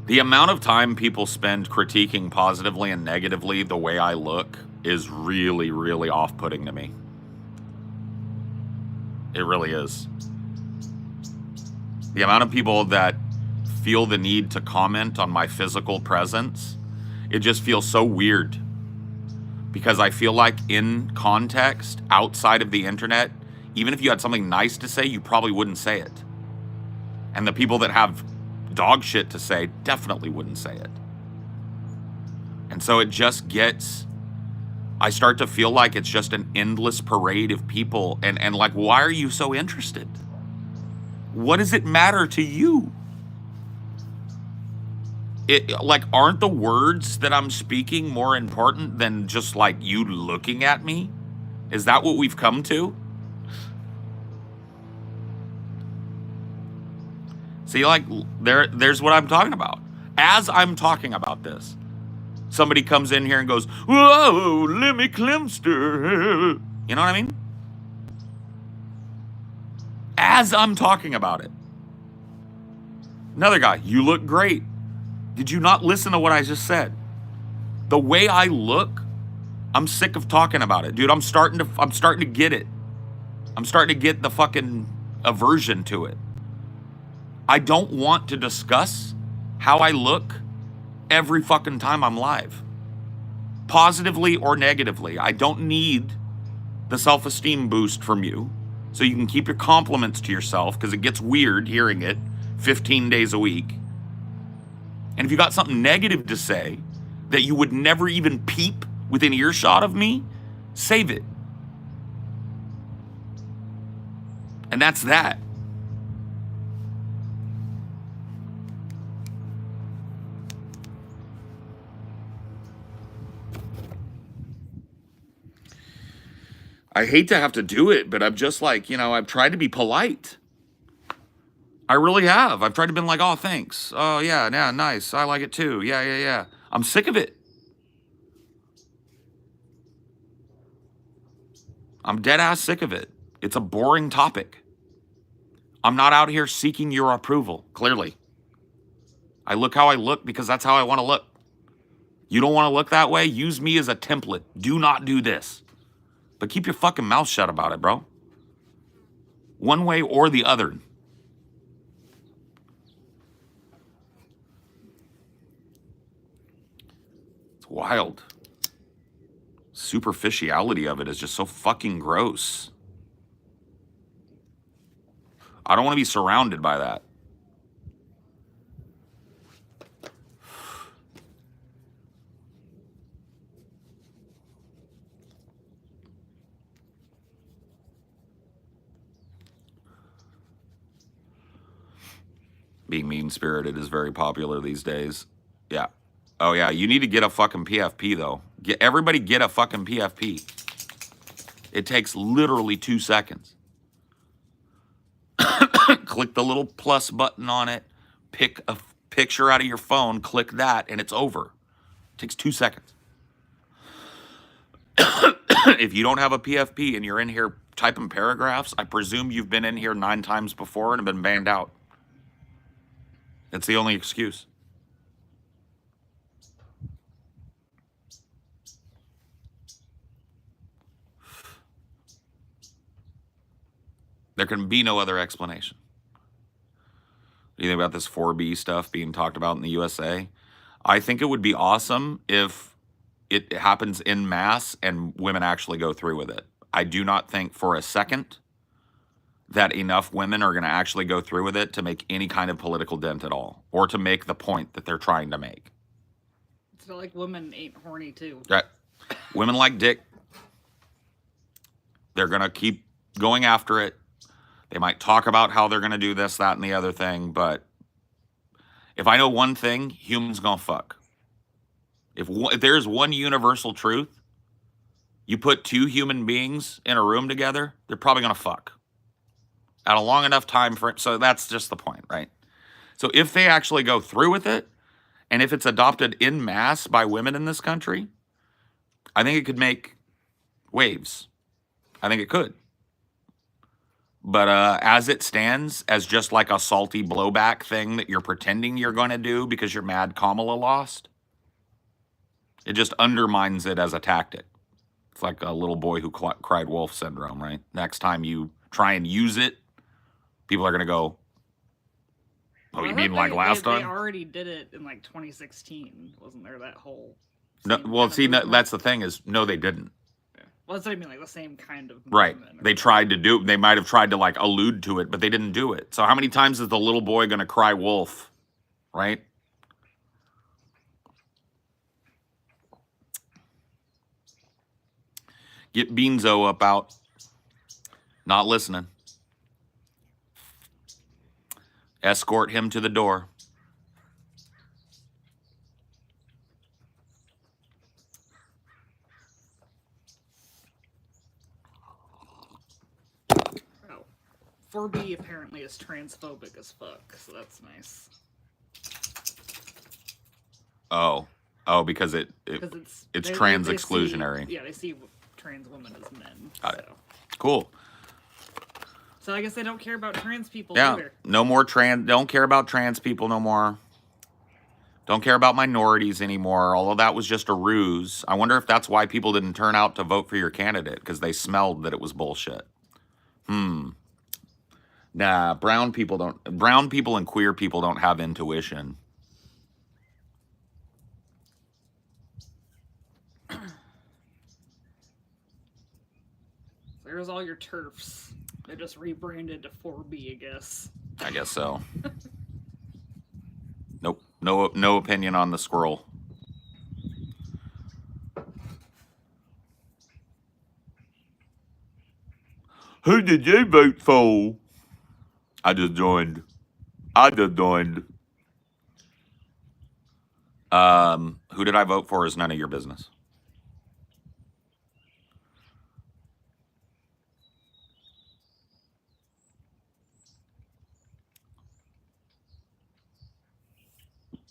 The amount of time people spend critiquing positively and negatively the way I look is really, really off-putting to me. It really is. The amount of people that feel the need to comment on my physical presence, it just feels so weird. Because I feel like in context, outside of the internet, even if you had something nice to say, you probably wouldn't say it. And the people that have dog shit to say definitely wouldn't say it. And so it just gets... I start to feel like it's just an endless parade of people. And like, why are you so interested? What does it matter to you? Like, aren't the words that I'm speaking more important than just like you looking at me? Is that what we've come to? See, like, there's what I'm talking about. As I'm talking about this, somebody comes in here and goes, "Whoa, Lemmy Clemster." You know what I mean? As I'm talking about it. Another guy, "You look great." Did you not listen to what I just said? The way I look, I'm sick of talking about it. Dude, I'm starting to get it. I'm starting to get the fucking aversion to it. I don't want to discuss how I look every fucking time I'm live. Positively or negatively. I don't need the self-esteem boost from you so you can keep your compliments to yourself, because it gets weird hearing it 15 days a week. And if you got something negative to say that you would never even peep within earshot of me, save it. And that's that. I hate to have to do it, but I'm just like, I've tried to be polite. I really have. I've tried to be like, "Oh, thanks. Oh, yeah, nice. I like it too. Yeah. I'm sick of it. I'm dead ass sick of it. It's a boring topic. I'm not out here seeking your approval, clearly. I look how I look because that's how I want to look. You don't want to look that way? Use me as a template. Do not do this. But keep your fucking mouth shut about it, bro. One way or the other. It's wild. Superficiality of it is just so fucking gross. I don't want to be surrounded by that. Being mean-spirited is very popular these days. Yeah. Oh, yeah. You need to get a fucking PFP, though. Everybody get a fucking PFP. It takes literally 2 seconds. Click the little plus button on it. Pick a picture out of your phone. Click that, and it's over. It takes 2 seconds. If you don't have a PFP and you're in here typing paragraphs, I presume you've been in here 9 times before and have been banned out. It's the only excuse. There can be no other explanation. You think about this 4B stuff being talked about in the USA? I think it would be awesome if it happens in mass and women actually go through with it. I do not think for a second that enough women are going to actually go through with it to make any kind of political dent at all, or to make the point that they're trying to make. It's not like women ain't horny too. Right. Women like dick. They're going to keep going after it. They might talk about how they're going to do this, that, and the other thing, but if I know one thing, humans going to fuck. If there's one universal truth, you put two human beings in a room together, they're probably going to fuck at a long enough time frame. So that's just the point, right? So if they actually go through with it, and if it's adopted in mass by women in this country, I think it could make waves. I think it could. But as it stands, as just like a salty blowback thing that you're pretending you're going to do because you're mad Kamala lost, it just undermines it as a tactic. It's like a little boy who cried wolf syndrome, right? Next time you try and use it, people are going to go, oh, you mean like last time? They already did it in like 2016. Wasn't there that whole... No, well, see, that's the thing is, no, they didn't. Yeah. Well, that's what I mean, like the same kind of movement. Right. They tried to do, they might have tried to like allude to it, but they didn't do it. So how many times is the little boy going to cry wolf, right? Get Beanzo up out. Not listening. Escort him to the door. Oh. 4B apparently is transphobic as fuck, so that's nice. Oh, because it's trans exclusionary. They see trans women as men. Got it. Cool. So I guess they don't care about trans people either. No more don't care about trans people no more. Don't care about minorities anymore. All of that was just a ruse. I wonder if that's why people didn't turn out to vote for your candidate, because they smelled that it was bullshit. Nah, brown people and queer people don't have intuition. There's all your TERFs. They're just rebranded to 4B, I guess. I guess so. Nope. No opinion on the squirrel. Who did you vote for? I just joined. Who did I vote for is none of your business.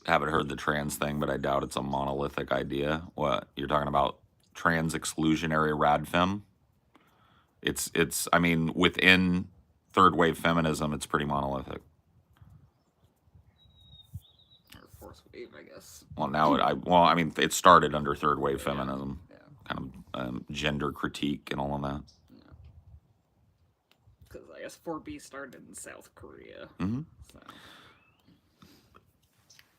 Haven't heard the trans thing, but I doubt it's a monolithic idea. What? You're talking about trans exclusionary radfem? It's I mean, within third wave feminism, it's pretty monolithic. Or fourth wave, I guess. Well, now I mean, it started under third wave feminism. Yeah. Kind of gender critique and all of that. Because I guess 4B started in South Korea. Mm-hmm. So.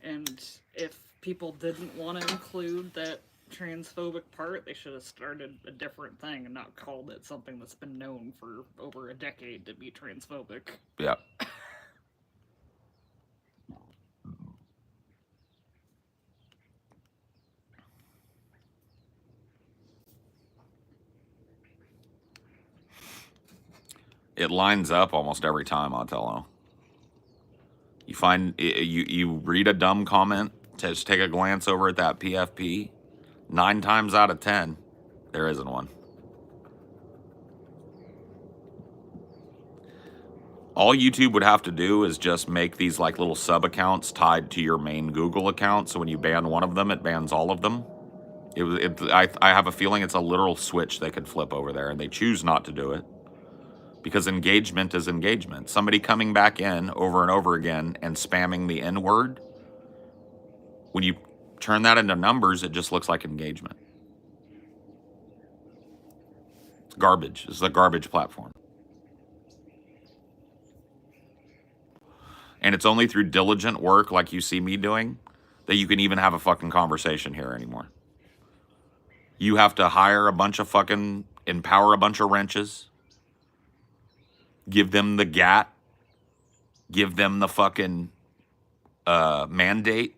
And if people didn't want to include that transphobic part, they should have started a different thing and not called it something that's been known for over a decade to be transphobic. Yeah. It lines up almost every time, I'll tell you. You find, you read a dumb comment, just take a glance over at that PFP, 9 times out of 10, there isn't one. All YouTube would have to do is just make these like little sub-accounts tied to your main Google account, so when you ban one of them, it bans all of them. I have a feeling it's a literal switch they could flip over there, and they choose not to do it. Because engagement is engagement. Somebody coming back in over and over again and spamming the N-word, when you turn that into numbers, it just looks like engagement. It's garbage. This is a garbage platform. And it's only through diligent work like you see me doing that you can even have a fucking conversation here anymore. You have to hire a bunch of fucking, empower a bunch of wrenches, give them the GAT, give them the fucking mandate,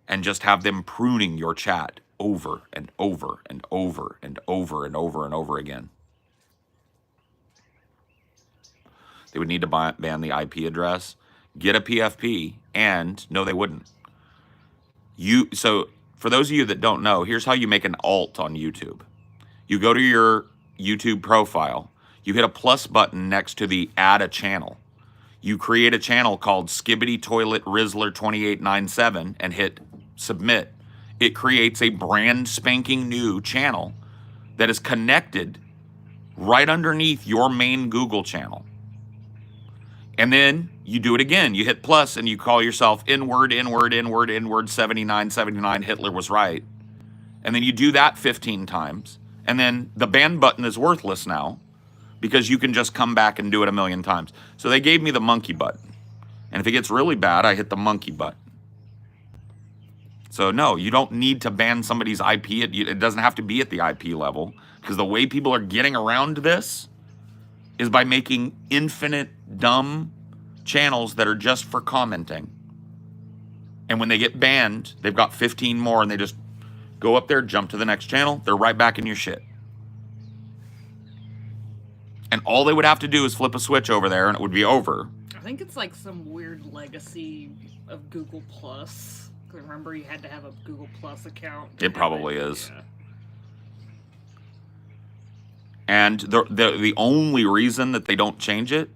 and just have them pruning your chat over and over and over and over and over and over again. They would need to ban the IP address, get a PFP, and no, they wouldn't. So for those of you that don't know, here's how you make an alt on YouTube. You go to your YouTube profile, you hit a plus button next to the add a channel. You create a channel called Skibbity Toilet Rizzler 2897 and hit submit. It creates a brand spanking new channel that is connected right underneath your main Google channel. And then you do it again. You hit plus and you call yourself inward 7979 Hitler was right. And then you do that 15 times. And then the ban button is worthless now because you can just come back and do it a million times. So they gave me the monkey button. And if it gets really bad, I hit the monkey button. So no, you don't need to ban somebody's IP. It doesn't have to be at the IP level, because the way people are getting around this is by making infinite dumb channels that are just for commenting. And when they get banned, they've got 15 more and they just go up there, jump to the next channel. They're right back in your shit. And all they would have to do is flip a switch over there and it would be over. I think it's like some weird legacy of Google Plus. Remember, you had to have a Google Plus account. It probably is. Yeah. And the only reason that they don't change it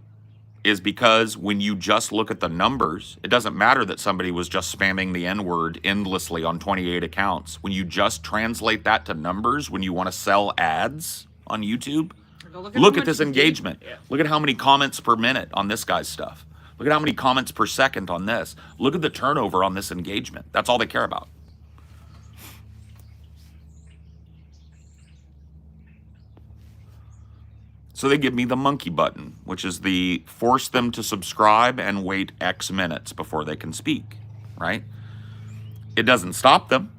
is because when you just look at the numbers, it doesn't matter that somebody was just spamming the N-word endlessly on 28 accounts. When you just translate that to numbers, when you want to sell ads on YouTube, look at this engagement. Yeah. Look at how many comments per minute on this guy's stuff. Look at how many comments per second on this. Look at the turnover on this engagement. That's all they care about. So they give me the monkey button, which is the force them to subscribe and wait X minutes before they can speak, right? It doesn't stop them.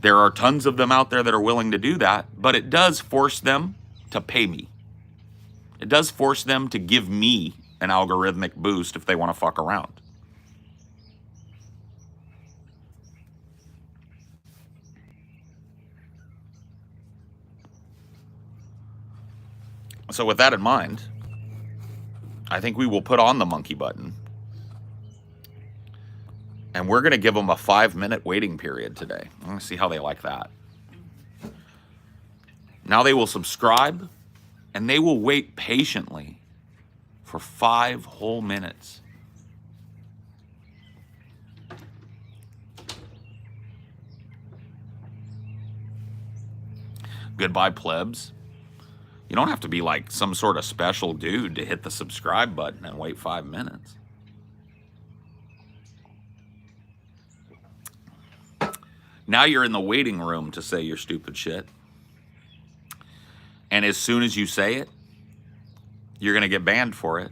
There are tons of them out there that are willing to do that, but it does force them to pay me. It does force them to give me an algorithmic boost if they want to fuck around. So with that in mind, I think we will put on the monkey button. And we're going to give them a 5-minute waiting period today. I'm going to see how they like that. Now they will subscribe, and they will wait patiently for 5 whole minutes. Goodbye, plebs. You don't have to be like some sort of special dude to hit the subscribe button and wait 5 minutes. Now you're in the waiting room to say your stupid shit. And as soon as you say it, you're going to get banned for it.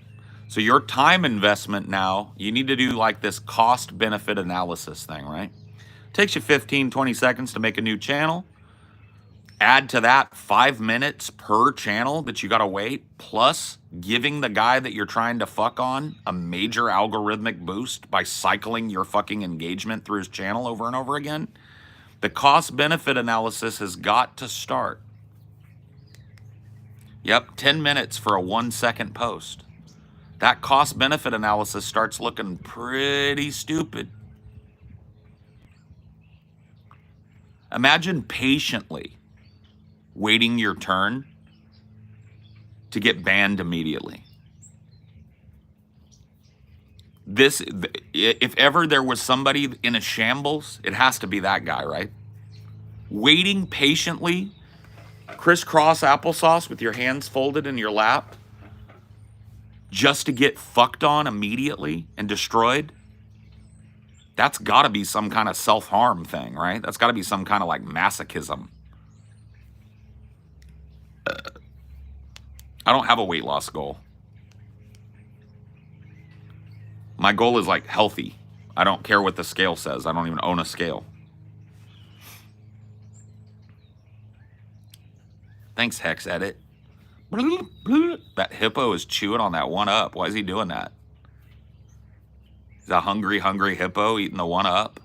So your time investment now, you need to do like this cost-benefit analysis thing, right? Takes you 15, 20 seconds to make a new channel. Add to that 5 minutes per channel that you got to wait, plus giving the guy that you're trying to fuck on a major algorithmic boost by cycling your fucking engagement through his channel over and over again. The cost-benefit analysis has got to start. Yep, 10 minutes for a 1-second post. That cost-benefit analysis starts looking pretty stupid. Imagine patiently waiting your turn to get banned immediately. This, if ever there was somebody in a shambles, it has to be that guy, right? Waiting patiently, crisscross applesauce with your hands folded in your lap, just to get fucked on immediately and destroyed. That's got to be some kind of self-harm thing, right? That's got to be some kind of like masochism. I don't have a weight loss goal. My goal is like healthy. I don't care what the scale says. I don't even own a scale. Thanks, Hex Edit. That hippo is chewing on that one up. Why is he doing that? He's a hungry, hungry hippo eating the one up.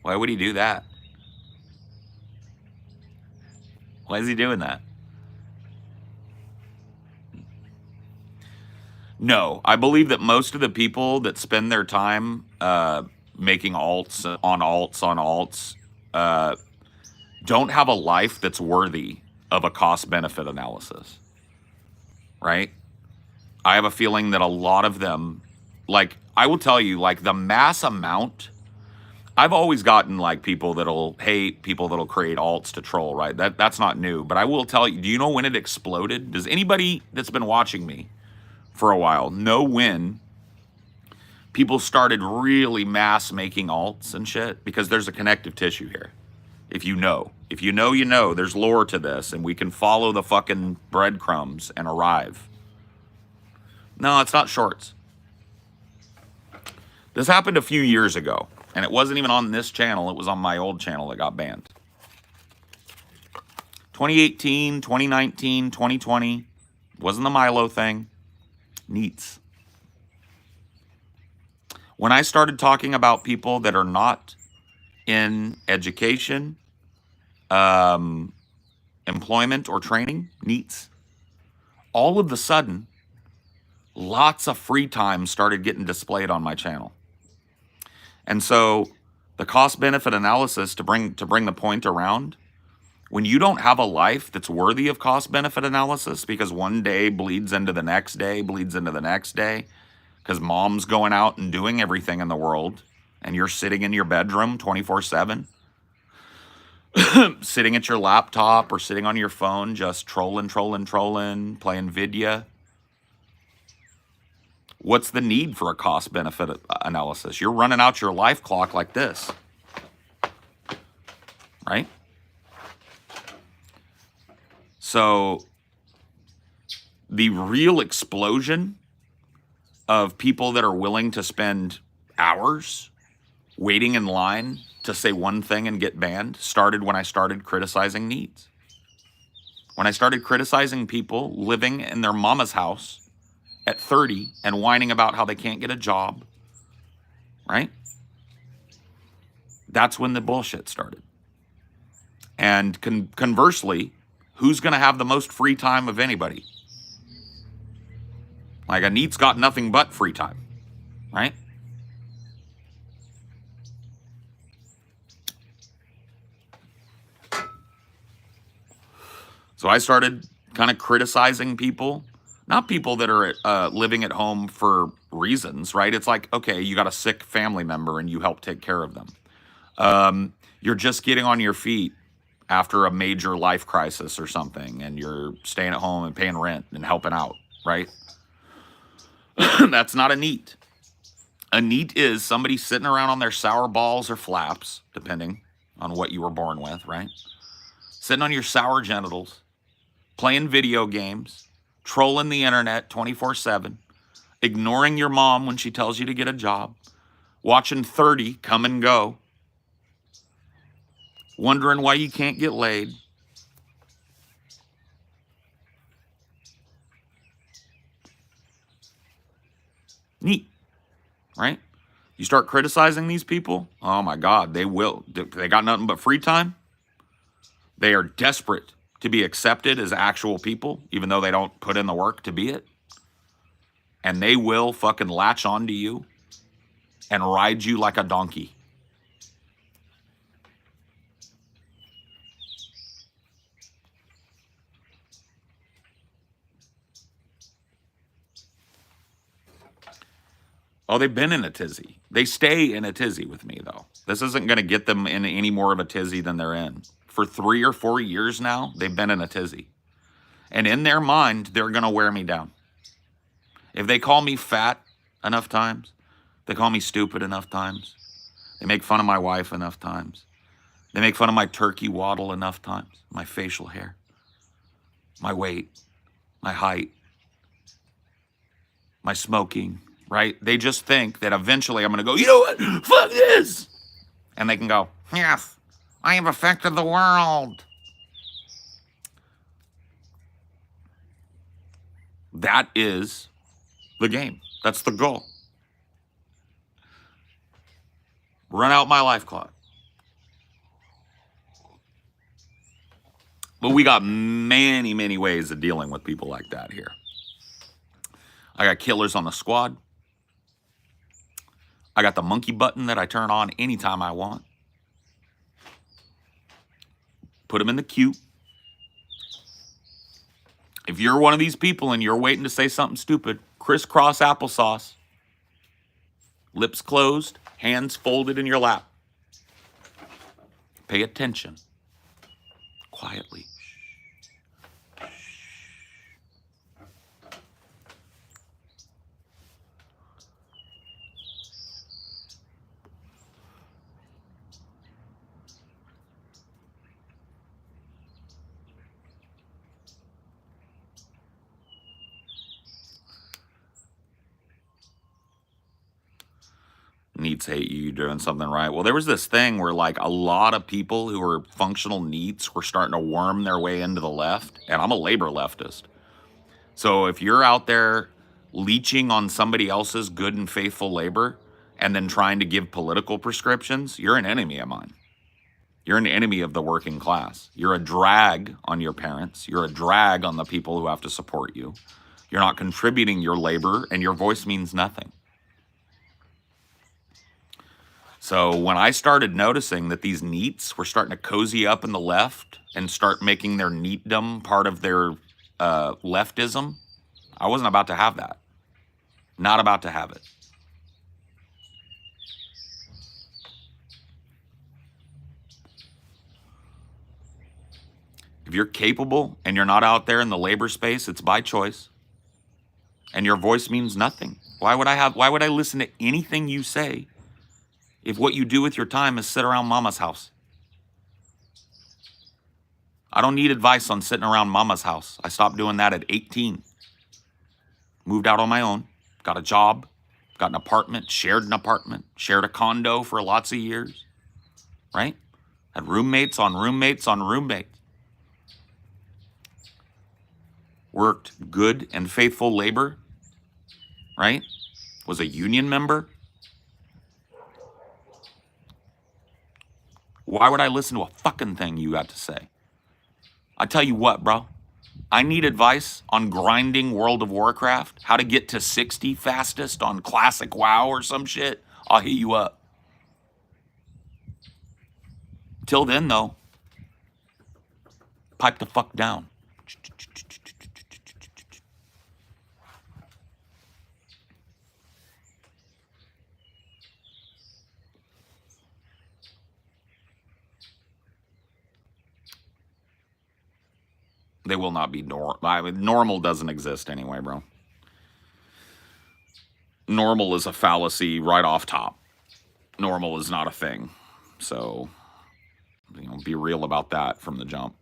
Why would he do that? Why is he doing that? No, I believe that most of the people that spend their time making alts on alts on alts don't have a life that's worthy of a cost-benefit analysis, right? I have a feeling that a lot of them, like, I will tell you, like, the mass amount, I've always gotten, like, people that'll hate, people that'll create alts to troll, right? That's not new. But I will tell you, do you know when it exploded? Does anybody that's been watching me for a while know when people started really mass making alts and shit? Because there's a connective tissue here. If you know, you know, there's lore to this, and we can follow the fucking breadcrumbs and arrive. No, it's not shorts. This happened a few years ago, and it wasn't even on this channel. It was on my old channel that got banned. 2018, 2019, 2020. Wasn't the Milo thing. NEETs. When I started talking about people that are not in education, employment, or training, NEETs, all of a sudden, lots of free time started getting displayed on my channel. And so the cost-benefit analysis, to bring the point around, when you don't have a life that's worthy of cost-benefit analysis, because one day bleeds into the next day, because mom's going out and doing everything in the world, and you're sitting in your bedroom 24/7, sitting at your laptop or sitting on your phone, just trolling, playing vidya. What's the need for a cost-benefit analysis? You're running out your life clock like this, right? So the real explosion of people that are willing to spend hours waiting in line to say one thing and get banned started when I started criticizing NEETs. When I started criticizing people living in their mama's house at 30 and whining about how they can't get a job, right? That's when the bullshit started. And conversely, who's going to have the most free time of anybody? Like, a NEET's got nothing but free time, right? So I started kind of criticizing people, not people that are living at home for reasons, right? It's like, okay, you got a sick family member and you help take care of them. You're just getting on your feet after a major life crisis or something, and you're staying at home and paying rent and helping out, right? That's not a NEET. A NEET is somebody sitting around on their sour balls or flaps, depending on what you were born with, right? Sitting on your sour genitals, playing video games, trolling the internet 24/7, ignoring your mom when she tells you to get a job, watching 30 come and go, wondering why you can't get laid. NEET, right? You start criticizing these people, oh my God, they got nothing but free time. They are desperate to be accepted as actual people, even though they don't put in the work to be it. And they will fucking latch onto you and ride you like a donkey. Oh, they've been in a tizzy. They stay in a tizzy with me, though. This isn't going to get them in any more of a tizzy than they're in. For 3 or 4 years now, they've been in a tizzy. And in their mind, they're going to wear me down. If they call me fat enough times, they call me stupid enough times, they make fun of my wife enough times, they make fun of my turkey waddle enough times, my facial hair, my weight, my height, my smoking, right? They just think that eventually I'm going to go, you know what? Fuck this. And they can go, yes, I have affected the world. That is the game. That's the goal. Run out my life clock. But we got many, many ways of dealing with people like that here. I got killers on the squad. I got the monkey button that I turn on anytime I want. Put them in the queue. If you're one of these people and you're waiting to say something stupid, crisscross applesauce, lips closed, hands folded in your lap. Pay attention. Quietly. NEETs hate you doing something right. Well, there was this thing where like a lot of people who were functional NEETs were starting to worm their way into the left, and I'm a labor leftist. So if you're out there leeching on somebody else's good and faithful labor and then trying to give political prescriptions, you're an enemy of mine. You're an enemy of the working class. You're a drag on your parents. You're a drag on the people who have to support you. You're not contributing your labor, and your voice means nothing. So when I started noticing that these NEETs were starting to cozy up in the left and start making their NEETdom part of their leftism, I wasn't about to have that. Not about to have it. If you're capable and you're not out there in the labor space, it's by choice. And your voice means nothing. Why would I listen to anything you say if what you do with your time is sit around mama's house? I don't need advice on sitting around mama's house. I stopped doing that at 18. Moved out on my own, got a job, got an apartment, shared a condo for lots of years, right? Had roommates on roommates on roommates. Worked good and faithful labor, right? Was a union member. Why would I listen to a fucking thing you got to say? I tell you what, bro. I need advice on grinding World of Warcraft, how to get to 60 fastest on Classic WoW or some shit. I'll hit you up. Till then, though, pipe the fuck down. They will not be normal. I mean, normal doesn't exist anyway, bro. Normal is a fallacy right off top. Normal is not a thing. So, be real about that from the jump.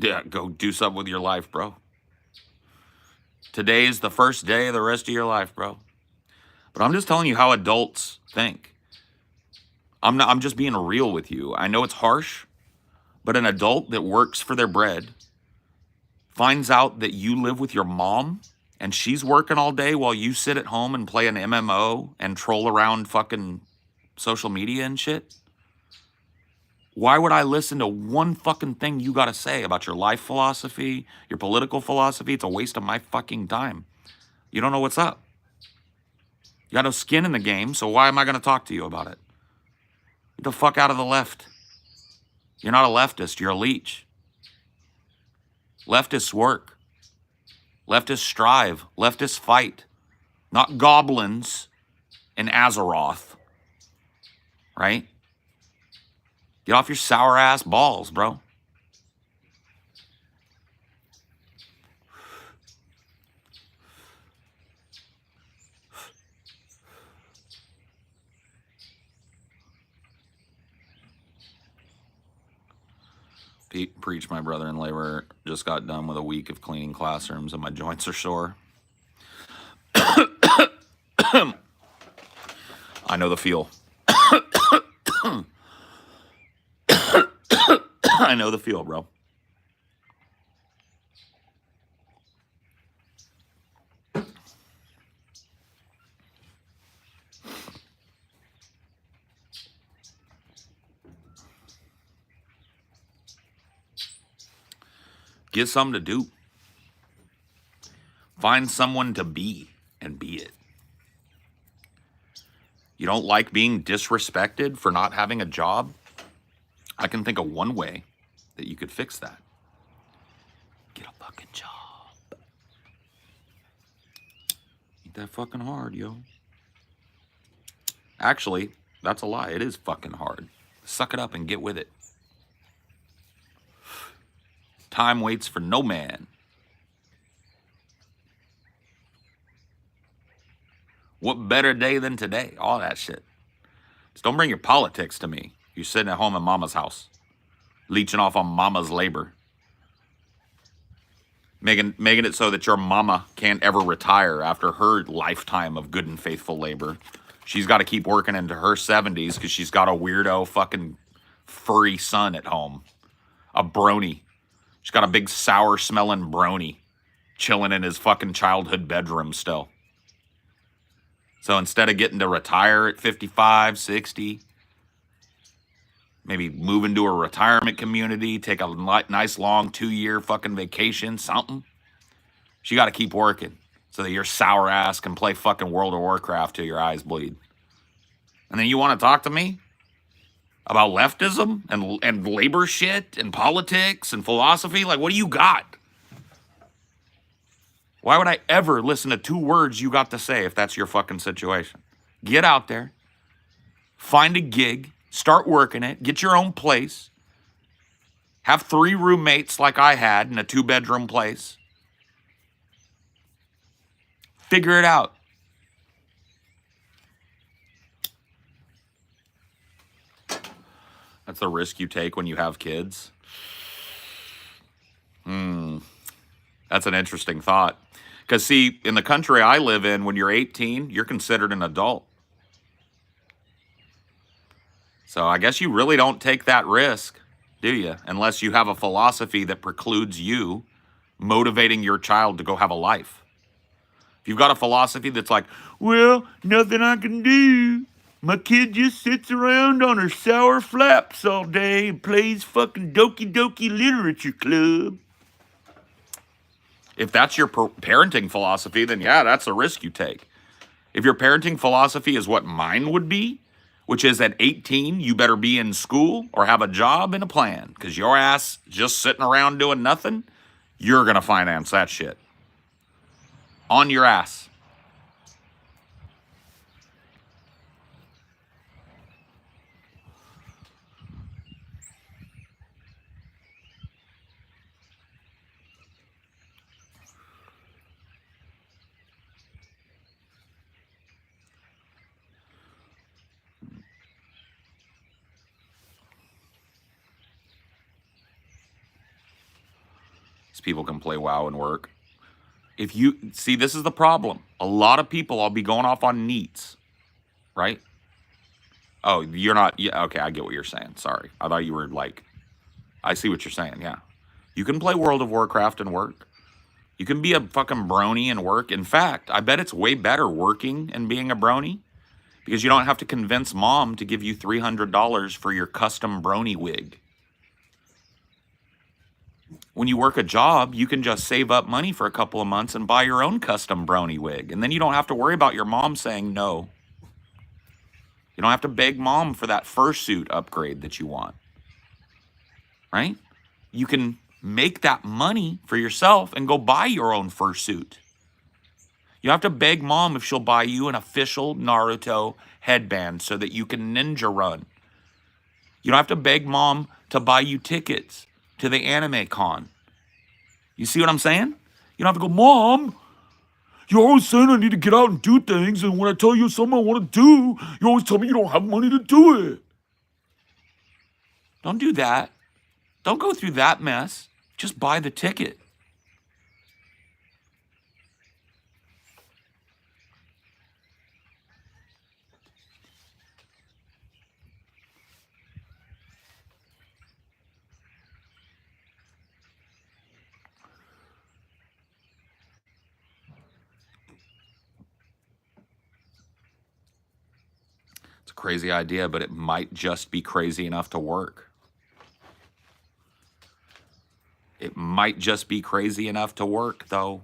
Yeah, go do something with your life, bro. Today's the first day of the rest of your life, bro. But I'm just telling you how adults think. I'm just being real with you. I know it's harsh, but an adult that works for their bread finds out that you live with your mom and she's working all day while you sit at home and play an MMO and troll around fucking social media and shit. Why would I listen to one fucking thing you got to say about your life philosophy, your political philosophy? It's a waste of my fucking time. You don't know what's up. You got no skin in the game, so why am I going to talk to you about it? Get the fuck out of the left. You're not a leftist, you're a leech. Leftists work. Leftists strive. Leftists fight. Not goblins in Azeroth. Right? Get off your sour ass balls, bro. Preach, my brother in labor. Just got done with a week of cleaning classrooms and my joints are sore. I know the feel. I know the feel, bro. Get something to do. Find someone to be and be it. You don't like being disrespected for not having a job? I can think of one way that you could fix that. Get a fucking job. Ain't that fucking hard, yo. Actually, that's a lie. It is fucking hard. Suck it up and get with it. Time waits for no man. What better day than today? All that shit. Just don't bring your politics to me. You're sitting at home in mama's house, leeching off on mama's labor. Making it so that your mama can't ever retire after her lifetime of good and faithful labor. She's got to keep working into her 70s because she's got a weirdo fucking furry son at home. A brony. She's got a big sour smelling brony chilling in his fucking childhood bedroom still. So instead of getting to retire at 55, 60, maybe move into a retirement community, take a nice long 2-year fucking vacation, something. She got to keep working so that your sour ass can play fucking World of Warcraft till your eyes bleed. And then you want to talk to me about leftism and labor shit and politics and philosophy? Like, what do you got? Why would I ever listen to 2 words you got to say if that's your fucking situation? Get out there, find a gig, start working it, get your own place, have 3 roommates like I had in a 2-bedroom place. Figure it out. That's the risk you take when you have kids. That's an interesting thought. Because, see, in the country I live in, when you're 18, you're considered an adult. So I guess you really don't take that risk, do you? Unless you have a philosophy that precludes you motivating your child to go have a life. If you've got a philosophy that's like, well, nothing I can do. My kid just sits around on her sour flaps all day and plays fucking Doki Doki Literature Club. If that's your parenting philosophy, then yeah, that's a risk you take. If your parenting philosophy is what mine would be, which is at 18, you better be in school or have a job and a plan, because your ass just sitting around doing nothing, you're going to finance that shit. On your ass. People can play WoW and work. If you see, this is the problem. A lot of people, I'll be going off on NEETs, right? Oh, you're not. Yeah, okay, I get what you're saying. Sorry, I thought you were like. I see what you're saying. Yeah, you can play World of Warcraft and work. You can be a fucking brony and work. In fact, I bet it's way better working and being a brony because you don't have to convince mom to give you $300 for your custom brony wig. When you work a job, you can just save up money for a couple of months and buy your own custom brony wig. And then you don't have to worry about your mom saying no. You don't have to beg mom for that fursuit upgrade that you want. Right? You can make that money for yourself and go buy your own fursuit. You don't have to beg mom if she'll buy you an official Naruto headband so that you can ninja run. You don't have to beg mom to buy you tickets to the anime con. You see what I'm saying? You don't have to go, Mom, you're always saying I need to get out and do things, and when I tell you something I want to do, you always tell me you don't have money to do it. Don't do that. Don't go through that mess. Just buy the ticket. It's a crazy idea, but it might just be crazy enough to work. It might just be crazy enough to work, though.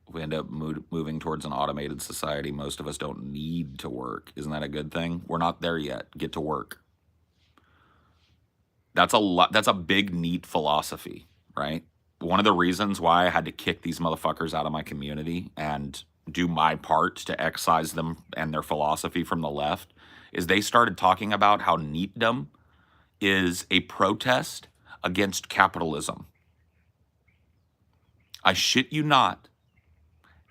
We end up moving towards an automated society. Most of us don't need to work. Isn't that a good thing? We're not there yet. Get to work. That's a lot. That's a big, neat philosophy, right? One of the reasons why I had to kick these motherfuckers out of my community and do my part to excise them and their philosophy from the left is they started talking about how neatdom is a protest against capitalism. I shit you not.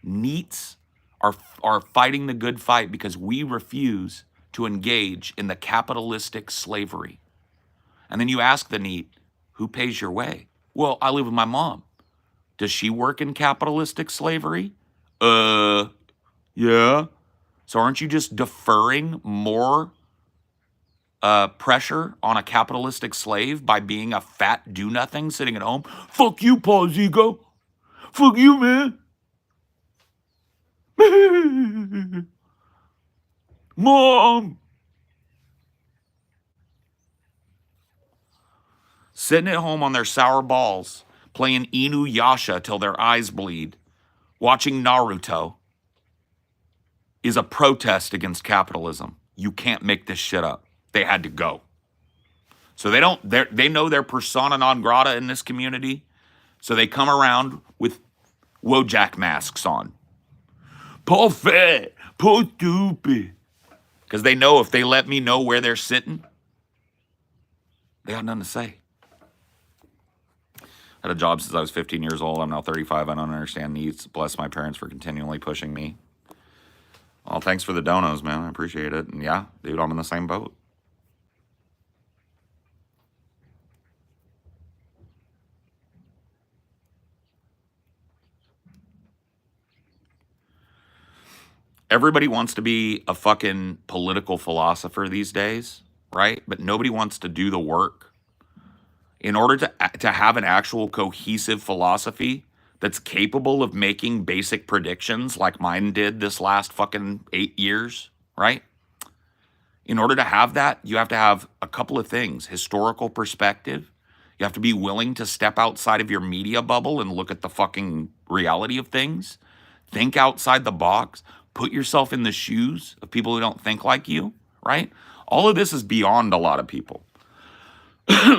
NEETs are fighting the good fight because we refuse to engage in the capitalistic slavery. And then you ask the NEET, who pays your way? Well, I live with my mom. Does she work in capitalistic slavery? Yeah. So aren't you just deferring more pressure on a capitalistic slave by being a fat do-nothing sitting at home? Fuck you, Paul Zigo. Fuck you, man. Mom. Sitting at home on their sour balls, playing Inuyasha till their eyes bleed, watching Naruto is a protest against capitalism. You can't make this shit up. They had to go. So they know they're persona non grata in this community. So they come around with Wojak masks on. Paul fat, Paul stupid. Because they know if they let me know where they're sitting, they got nothing to say. I had a job since I was 15 years old. I'm now 35. I don't understand needs. Bless my parents for continually pushing me. Well, thanks for the donos, man. I appreciate it. And yeah, dude, I'm in the same boat. Everybody wants to be a fucking political philosopher these days, right? But nobody wants to do the work. In order to have an actual cohesive philosophy that's capable of making basic predictions like mine did this last fucking 8 years, right? In order to have that, you have to have a couple of things. Historical perspective. You have to be willing to step outside of your media bubble and look at the fucking reality of things. Think outside the box. Put yourself in the shoes of people who don't think like you, right? All of this is beyond a lot of people.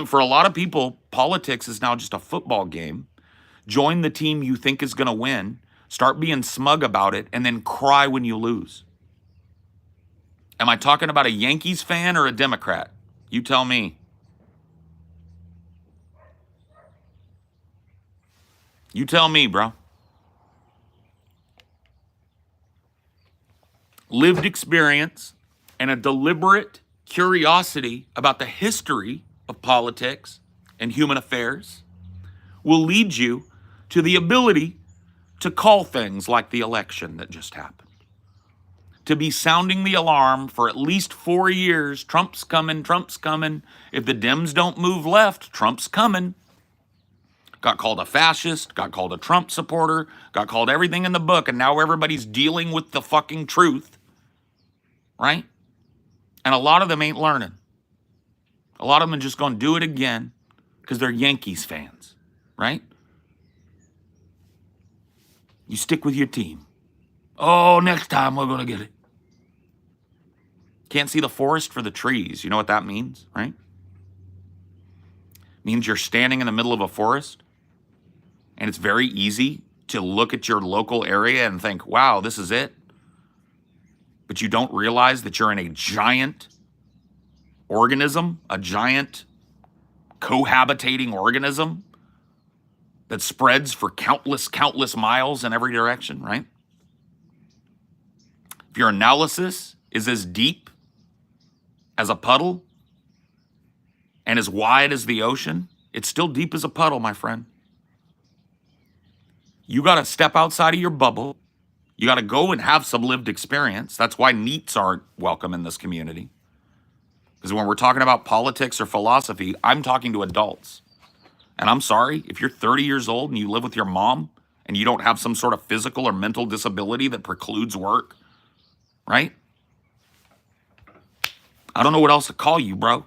For a lot of people, politics is now just a football game. Join the team you think is going to win. Start being smug about it and then cry when you lose. Am I talking about a Yankees fan or a Democrat? You tell me. You tell me, bro. Lived experience and a deliberate curiosity about the history of politics and human affairs will lead you to the ability to call things like the election that just happened. To be sounding the alarm for at least 4 years, Trump's coming, Trump's coming. If the Dems don't move left, Trump's coming. Got called a fascist, got called a Trump supporter, got called everything in the book, and now everybody's dealing with the fucking truth, right? And a lot of them ain't learning. A lot of them are just going to do it again because they're Yankees fans, right? You stick with your team. Oh, next time we're going to get it. Can't see the forest for the trees. You know what that means, right? means you're standing in the middle of a forest, and it's very easy to look at your local area and think, wow, this is it. But you don't realize that you're in a giant organism, a giant cohabitating organism that spreads for countless miles in every direction, right? If your analysis is as deep as a puddle and as wide as the ocean, it's still deep as a puddle, my friend. You got to step outside of your bubble. You got to go and have some lived experience. That's why NEETs aren't welcome in this community. Because when we're talking about politics or philosophy, I'm talking to adults. And I'm sorry, if you're 30 years old and you live with your mom and you don't have some sort of physical or mental disability that precludes work, right? I don't know what else to call you, bro.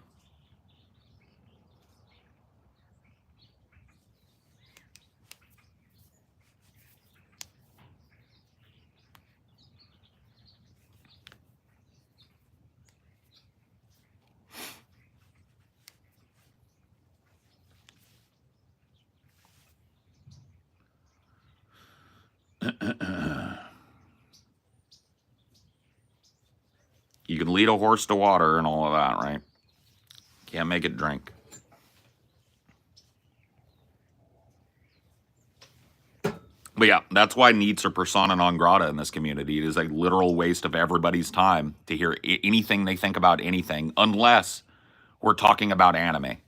You can lead a horse to water and all of that, right? Can't make it drink. But yeah, that's why NEETs are persona non grata in this community. It is a literal waste of everybody's time to hear anything they think about anything, unless we're talking about anime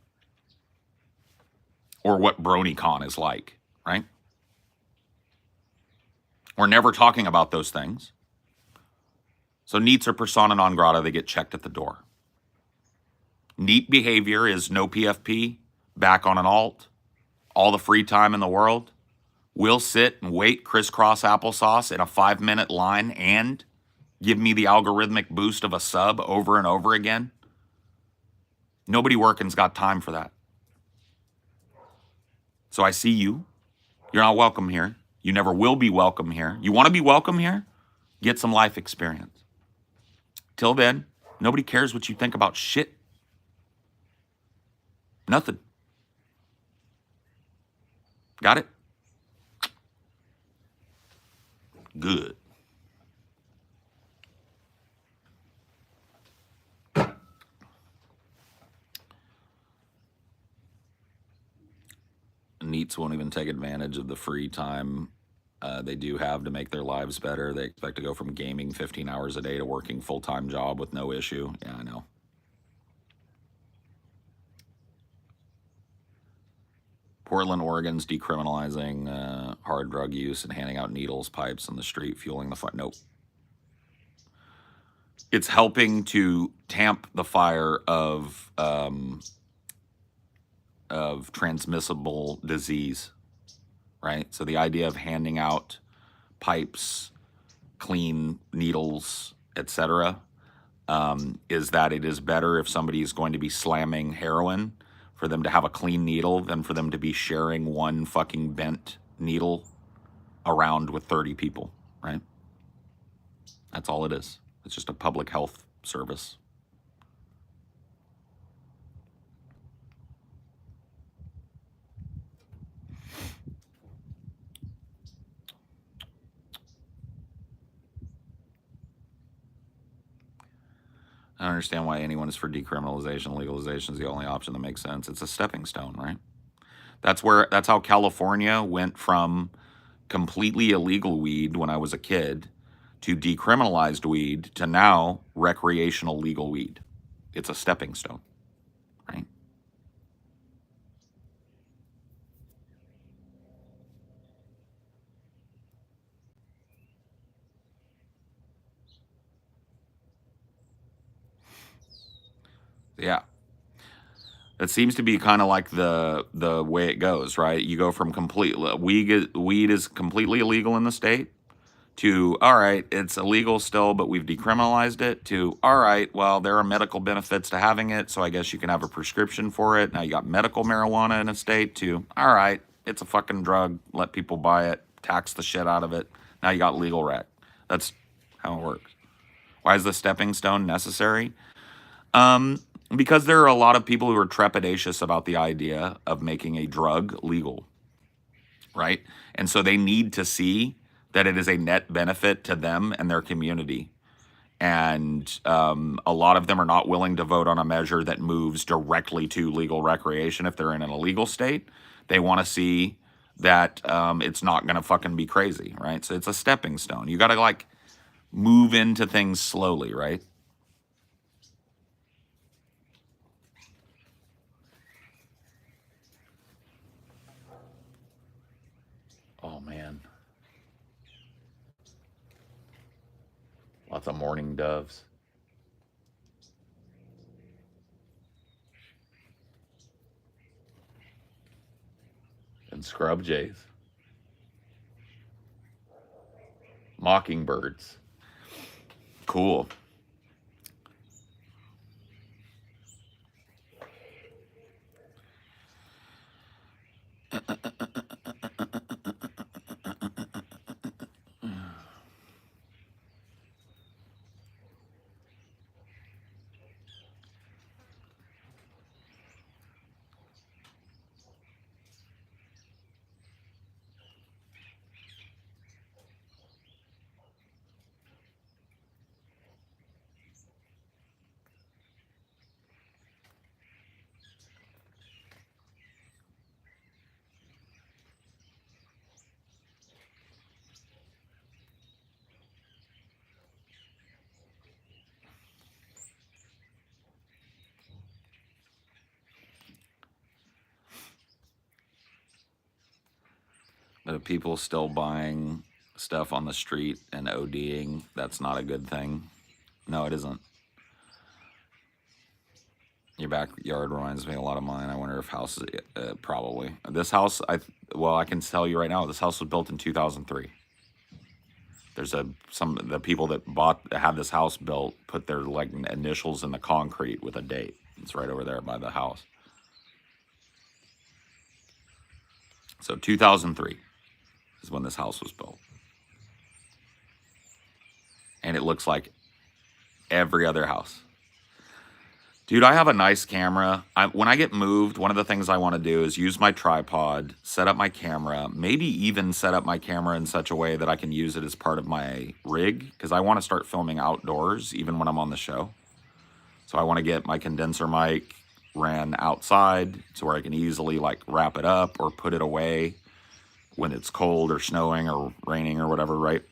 or what BronyCon is like, right? We're never talking about those things. So NEETs are persona non grata. They get checked at the door. NEET behavior is no PFP, back on an alt, all the free time in the world. We'll sit and wait crisscross applesauce in a 5-minute line and give me the algorithmic boost of a sub over and over again. Nobody working's got time for that. So I see you. You're not welcome here. You never will be welcome here. You want to be welcome here? Get some life experience. Till then, nobody cares what you think about shit. Nothing. Got it? Good. NEETs won't even take advantage of the free time they do have to make their lives better. They expect to go from gaming 15 hours a day to working full-time job with no issue. Yeah, I know. Portland, Oregon's decriminalizing hard drug use and handing out needles, pipes in the street, fueling the fire. Nope. It's helping to tamp the fire of transmissible disease, right? So the idea of handing out pipes, clean needles, etc., is that it is better if somebody is going to be slamming heroin for them to have a clean needle than for them to be sharing one fucking bent needle around with 30 people, right? That's all it is. It's just a public health service. I don't understand why anyone is for decriminalization. Legalization is the only option that makes sense. It's a stepping stone, right? That's how California went from completely illegal weed when I was a kid to decriminalized weed to now recreational legal weed. It's a stepping stone, right? Yeah. That seems to be kind of like the way it goes, right? You go from weed is completely illegal in the state to, all right, it's illegal still, but we've decriminalized it, to, all right, well, there are medical benefits to having it, so I guess you can have a prescription for it. Now you got medical marijuana in a state, to, all right, it's a fucking drug, let people buy it, tax the shit out of it. Now you got legal rec. That's how it works. Why is the stepping stone necessary? Because there are a lot of people who are trepidatious about the idea of making a drug legal, right? And so they need to see that it is a net benefit to them and their community. And a lot of them are not willing to vote on a measure that moves directly to legal recreation if they're in an illegal state. They want to see that it's not going to fucking be crazy, right? So it's a stepping stone. You got to like move into things slowly, right? Oh man, lots of mourning doves and scrub jays, mockingbirds. Cool. But people still buying stuff on the street and ODing, that's not a good thing. No, it isn't. Your backyard reminds me a lot of mine. I wonder if houses, probably. This house, well, I can tell you right now, this house was built in 2003. There's the people that had this house built put their like initials in the concrete with a date. It's right over there by the house. So 2003 is when this house was built. And it looks like every other house. Dude, I have a nice camera. When I get moved, one of the things I want to do is use my tripod, set up my camera, maybe even set up my camera in such a way that I can use it as part of my rig, because I want to start filming outdoors even when I'm on the show. So I want to get my condenser mic ran outside to where I can easily like wrap it up or put it away when it's cold or snowing or raining or whatever, right?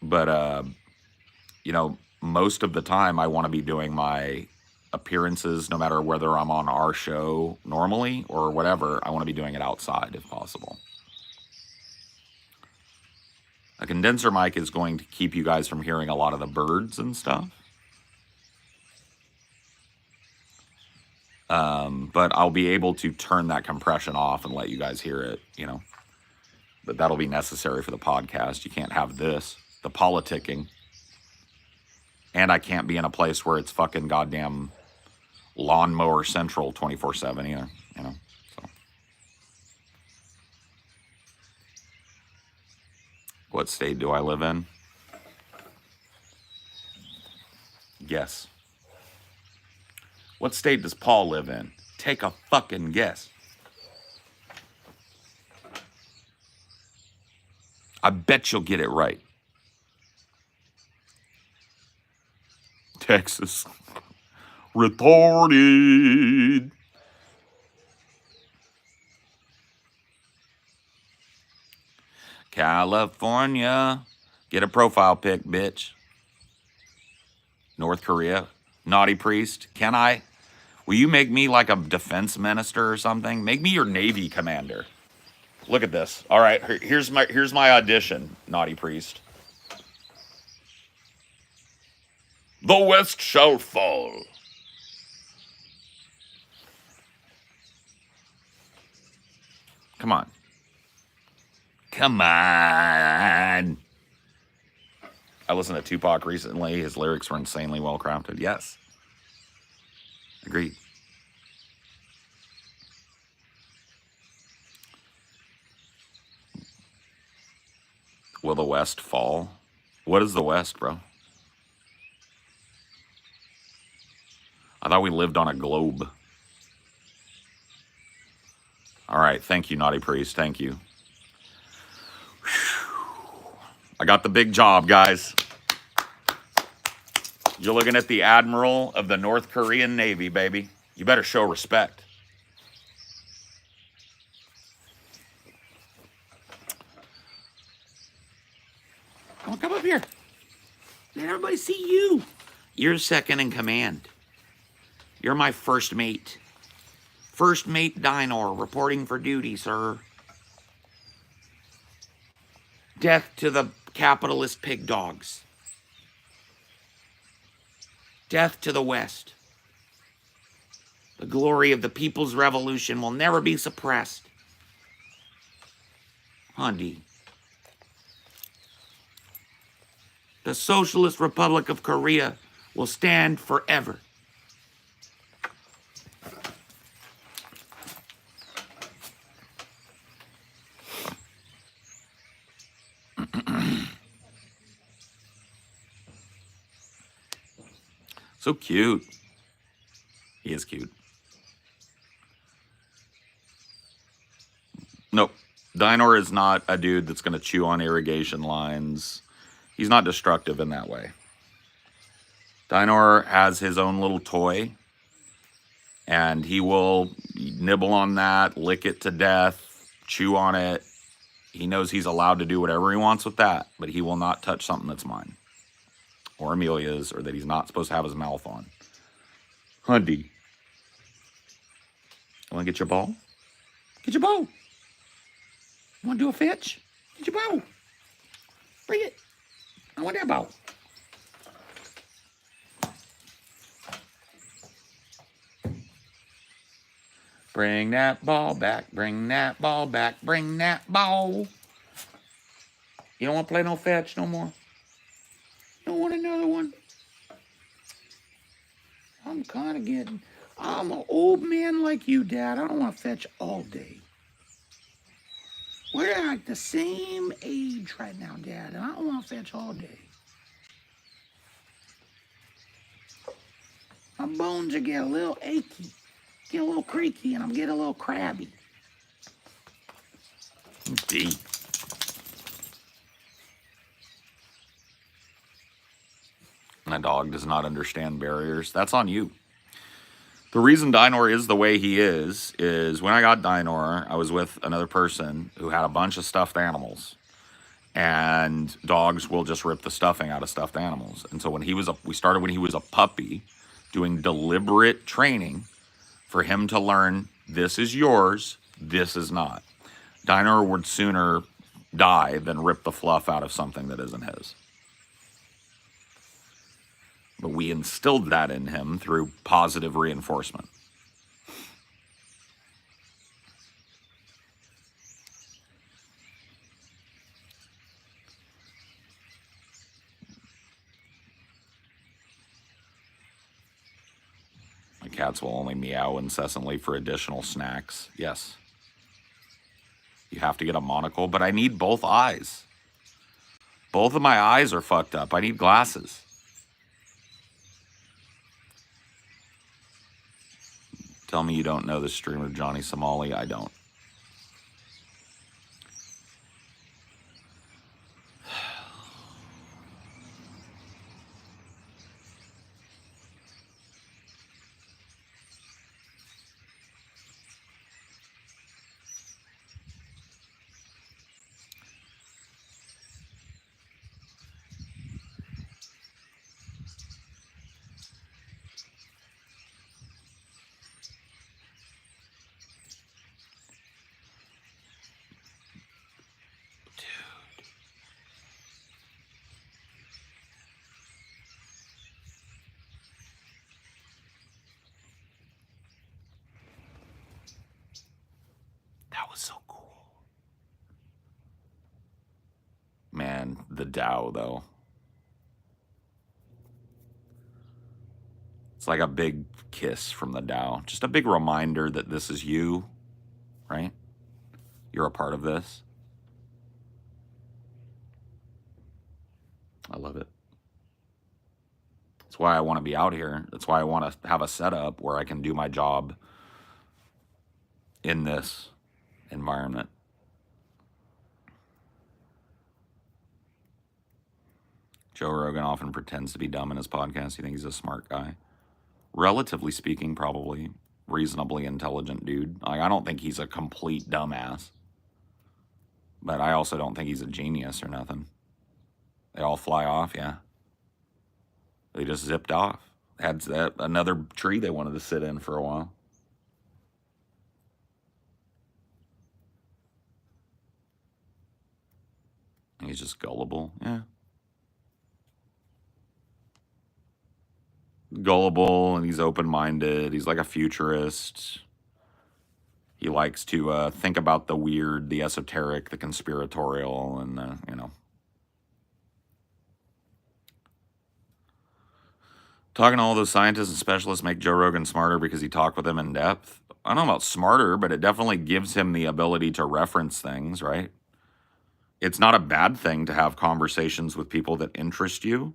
But you know, most of the time I want to be doing my appearances, no matter whether I'm on our show normally or whatever, I want to be doing it outside if possible. A condenser mic is going to keep you guys from hearing a lot of the birds and stuff. But I'll be able to turn that compression off and let you guys hear it, you know. But that'll be necessary for the podcast. You can't have this, the politicking. And I can't be in a place where it's fucking goddamn lawnmower central 24/7 either, you know. So, what state do I live in? Guess. What state does Paul live in? Take a fucking guess. I bet you'll get it right. Texas. Retarded. California. Get a profile pic, bitch. North Korea. Naughty priest. Can I? Will you make me like a defense minister or something? Make me your Navy commander. Look at this. All right, here's my audition, naughty priest. The West shall fall. Come on. Come on. I listened to Tupac recently. His lyrics were insanely well crafted. Yes. Agreed. Will the West fall? What is the West, bro? thought we lived on a globe. All right, thank you, Naughty Priest. Thank you. I got the big job, guys. You're looking at the Admiral of the North Korean Navy, baby. You better show respect. Oh, come up here. Let everybody see you. You're second in command. You're my first mate. First mate Dinor, reporting for duty, sir. Death to the capitalist pig dogs. Death to the West. The glory of the People's Revolution will never be suppressed. Hundi. The Socialist Republic of Korea will stand forever. So cute. He is cute. Nope. Dinor is not a dude that's going to chew on irrigation lines. He's not destructive in that way. Dinor has his own little toy, and he will nibble on that, lick it to death, chew on it. He knows he's allowed to do whatever he wants with that, but he will not touch something that's mine or Amelia's, or that he's not supposed to have his mouth on. Hundi. Want to get your ball? Get your ball. You want to do a fetch? Get your ball. Bring it. I want that ball. Bring that ball back. Bring that ball back. Bring that ball. You don't want to play no fetch no more? You don't want another one? I'm kind of getting... I'm an old man like you, Dad. I don't want to fetch all day. We're like the same age right now, Dad, and I don't want to fetch all day. My bones are getting a little achy, get a little creaky, and I'm getting a little crabby. Deep. My dog does not understand barriers. That's on you. The reason Dinor is the way he is when I got Dinor, I was with another person who had a bunch of stuffed animals. And dogs will just rip the stuffing out of stuffed animals. And so when we started when he was a puppy, doing deliberate training for him to learn, this is yours, this is not. Dinor would sooner die than rip the fluff out of something that isn't his. But we instilled that in him through positive reinforcement. My cats will only meow incessantly for additional snacks. Yes. You have to get a monocle, but I need both eyes. Both of my eyes are fucked up. I need glasses. Tell me you don't know the streamer Johnny Somali. I don't. That was so cool. Man, the Tao, though. It's like a big kiss from the Tao. Just a big reminder that this is you, right? You're a part of this. I love it. That's why I want to be out here. That's why I want to have a setup where I can do my job in this environment. Joe Rogan often pretends to be dumb in his podcast. You think he's a smart guy? Relatively speaking, probably reasonably intelligent dude. Like, I don't think he's a complete dumbass, but I also don't think he's a genius or nothing. They all fly off, yeah. They just zipped off. Had that another tree they wanted to sit in for a while. He's just gullible, yeah. Gullible, and he's open-minded. He's like a futurist. He likes to think about the weird, the esoteric, the conspiratorial, and you know. Talking to all those scientists and specialists make Joe Rogan smarter because he talked with them in depth. I don't know about smarter, but it definitely gives him the ability to reference things, right? It's not a bad thing to have conversations with people that interest you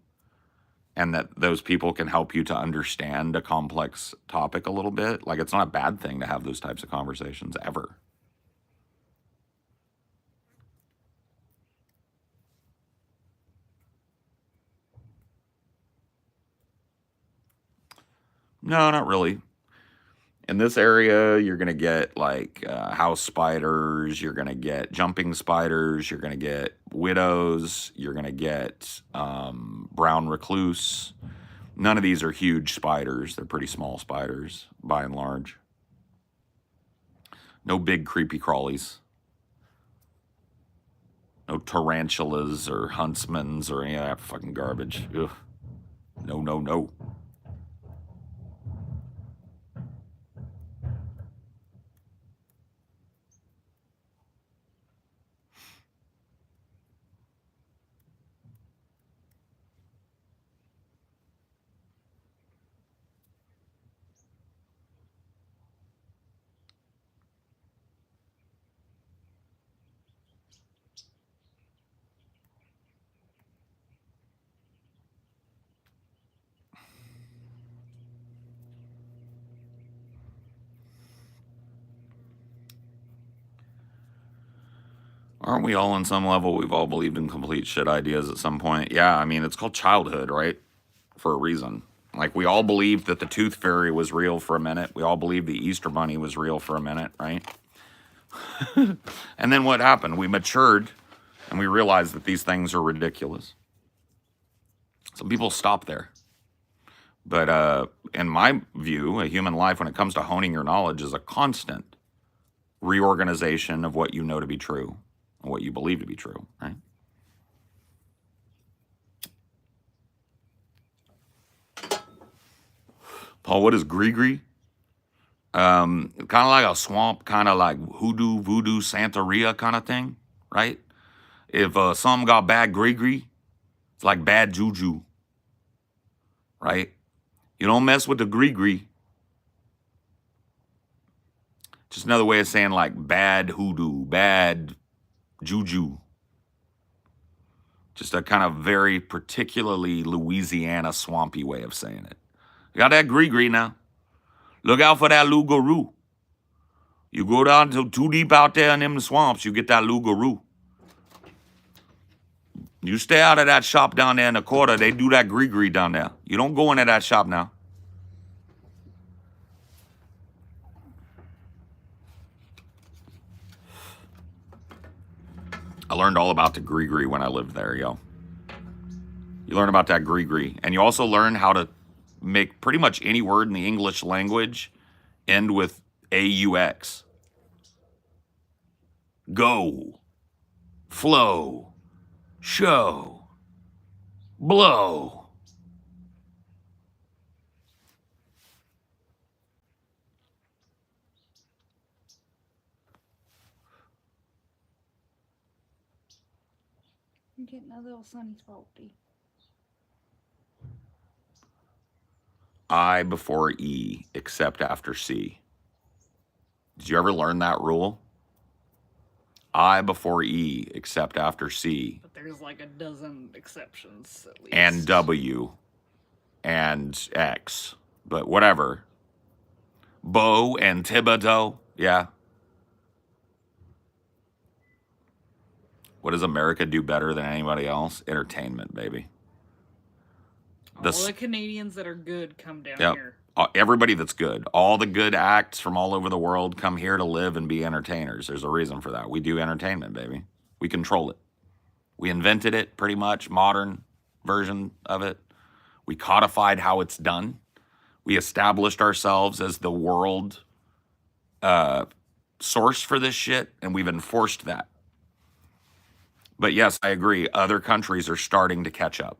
and that those people can help you to understand a complex topic a little bit. Like, it's not a bad thing to have those types of conversations ever. No, not really. In this area, you're going to get like house spiders, you're going to get jumping spiders, you're going to get widows, you're going to get brown recluse. None of these are huge spiders. They're pretty small spiders, by and large. No big creepy crawlies. No tarantulas or huntsmans or any of that fucking garbage. Ugh. No, no, no. Aren't we all on some level? We've all believed in complete shit ideas at some point. Yeah, I mean, it's called childhood, right? For a reason. Like, we all believed that the tooth fairy was real for a minute. We all believed the Easter bunny was real for a minute, right? And then what happened? We matured and we realized that these things are ridiculous. Some people stop there. But in my view, a human life, when it comes to honing your knowledge, is a constant reorganization of what you know to be true and what you believe to be true, right? Paul, what is gree-gree? Kind of like a swamp, kind of like hoodoo, voodoo, Santeria kind of thing, right? If something got bad gree-gree, it's like bad juju, right? You don't mess with the gree-gree. Just another way of saying like bad hoodoo, bad juju. Just a kind of very particularly Louisiana swampy way of saying it. You got that gree-gree now. Look out for that loup-garou. You go down too deep out there in them swamps, you get that loup-garou. You stay out of that shop down there in the quarter. They do that gree-gree down there. You don't go into that shop now. I learned all about the gree-gree when I lived there, yo. You learn about that gree-gree. And you also learn how to make pretty much any word in the English language end with AUX. Go. Flow. Show. Blow. I'm getting a little sunny salty. I before E, except after C. Did you ever learn that rule? I before E, except after C. But there's like a dozen exceptions at least. And W. and X, but whatever. Bo and Thibodeau, yeah. What does America do better than anybody else? Entertainment, baby. All the Canadians that are good come down Yep. here. Everybody that's good. All the good acts from all over the world come here to live and be entertainers. There's a reason for that. We do entertainment, baby. We control it. We invented it pretty much, modern version of it. We codified how it's done. We established ourselves as the world source for this shit, and we've enforced that. But yes, I agree. Other countries are starting to catch up.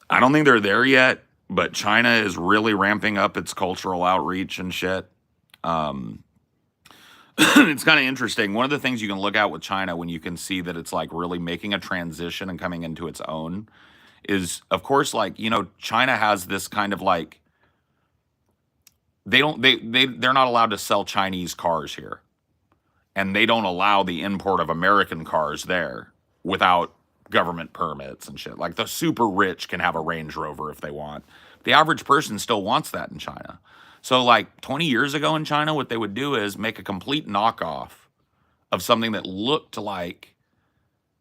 I don't think they're there yet, but China is really ramping up its cultural outreach and shit. It's kind of interesting. One of the things you can look at with China when you can see that it's like really making a transition and coming into its own is, of course, like, you know, China has this kind of like, they're not allowed to sell Chinese cars here. And they don't allow the import of American cars there without government permits and shit. Like the super rich can have a Range Rover if they want. The average person still wants that in China. So like 20 years ago in China, what they would do is make a complete knockoff of something that looked like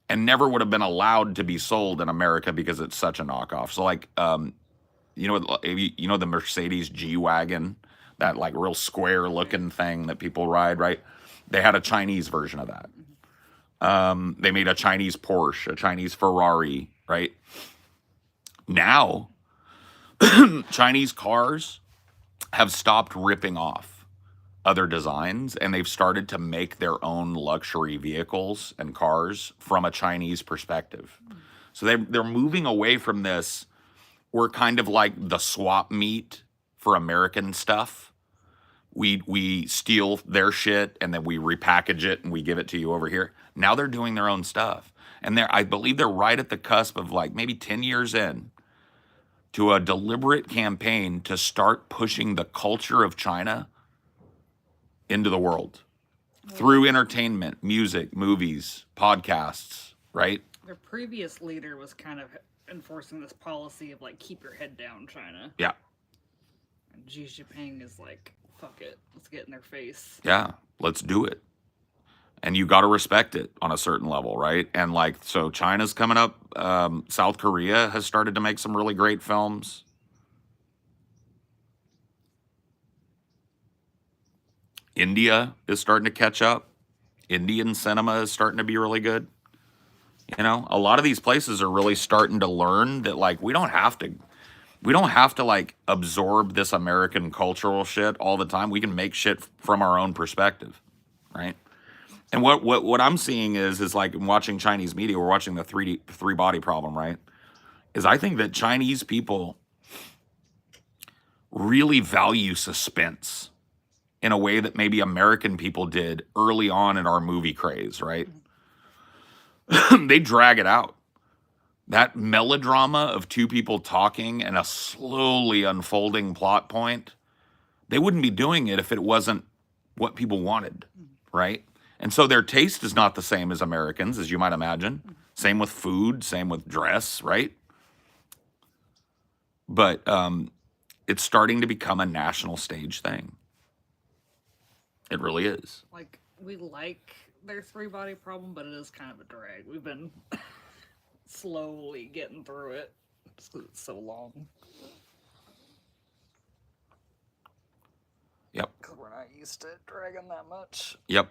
and never would have been allowed to be sold in America because it's such a knockoff. So like, you know the Mercedes G-Wagon, that like real square looking thing that people ride, right? They had a Chinese version of that. They made a Chinese Porsche, a Chinese Ferrari, right? Now, Chinese cars have stopped ripping off other designs, and they've started to make their own luxury vehicles and cars from a Chinese perspective. So they're moving away from this. We're kind of like the swap meet for American stuff. We steal their shit and then we repackage it and we give it to you over here. Now they're doing their own stuff. And I believe they're right at the cusp of like maybe 10 years in to a deliberate campaign to start pushing the culture of China into the world through entertainment, music, movies, podcasts, right? Their previous leader was kind of enforcing this policy of like, keep your head down, China. Yeah. And Xi Jinping is like, fuck it, let's get in their face. Yeah, let's do it. And you got to respect it on a certain level, right? And like, so China's coming up. South Korea has started to make some really great films. India is starting to catch up. Indian cinema is starting to be really good. You know, a lot of these places are really starting to learn that like we don't have to like absorb this American cultural shit all the time. We can make shit from our own perspective, right? And what I'm seeing is like watching Chinese media, we're watching the three body problem, right? Is I think that Chinese people really value suspense in a way that maybe American people did early on in our movie craze, right? They drag it out. That melodrama of two people talking and a slowly unfolding plot point, they wouldn't be doing it if it wasn't what people wanted, right? And so their taste is not the same as Americans, as you might imagine. Same with food, same with dress, right? But it's starting to become a national stage thing. It really is. Like, we like their three body problem, but it is kind of a drag. We've been slowly getting through it just because it's so long. Yep. Because we're not used to it dragging that much. Yep.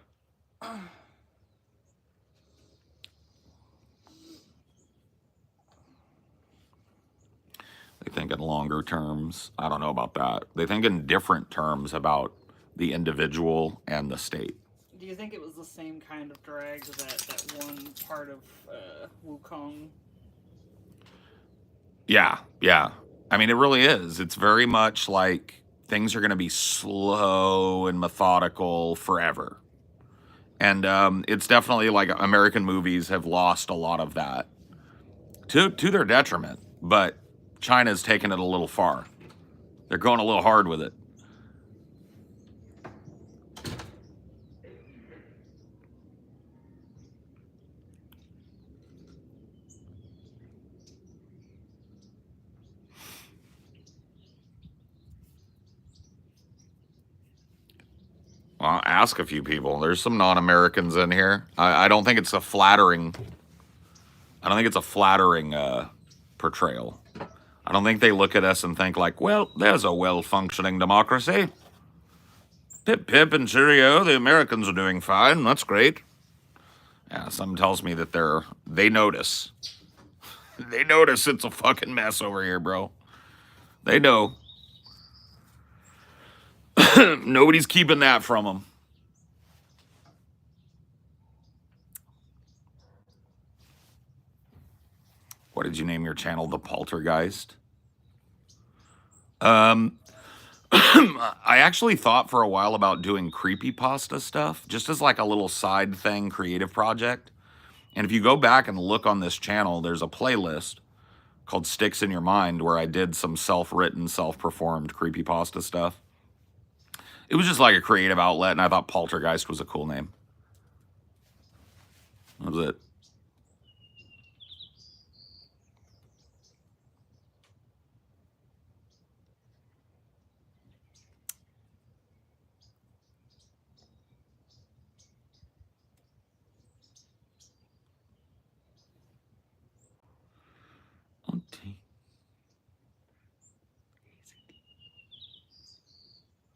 They think in longer terms. I don't know about that. They think in different terms about the individual and the state. Do you think it was the same kind of drag that one part of Wukong? Yeah. I mean, it really is. It's very much like things are going to be slow and methodical forever. And it's definitely like American movies have lost a lot of that to their detriment. But China's taken it a little far. They're going a little hard with it. Well, ask a few people. There's some non-Americans in here. I don't think it's a flattering. I don't think it's a flattering portrayal. I don't think they look at us and think like, well, there's a well-functioning democracy. Pip pip and cheerio. The Americans are doing fine. That's great. Yeah, something tells me that they notice. They notice it's a fucking mess over here, bro. They know. Nobody's keeping that from them. What did you name your channel? The Poltergeist? I actually thought for a while about doing creepypasta stuff, just as like a little side thing, creative project. And if you go back and look on this channel, there's a playlist called Sticks in Your Mind where I did some self-written, self-performed creepypasta stuff. It was just like a creative outlet, and I thought Poltergeist was a cool name. That was it.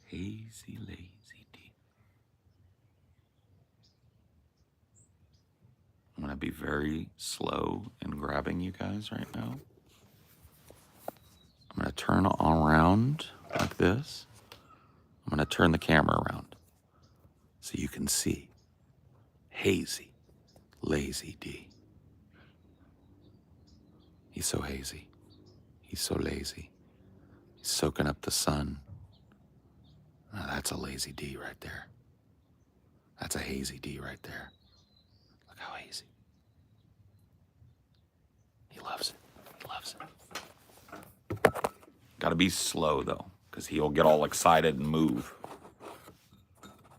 Hazy, lazy D. I'm going to be very slow in grabbing you guys right now. I'm going to turn around like this. I'm going to turn the camera around so you can see Hazy, lazy D. He's so hazy. He's so lazy. He's soaking up the sun. Oh, that's a lazy D right there. That's a hazy D right there. Look how hazy. He loves it. He loves it. Gotta be slow, though, because he'll get all excited and move.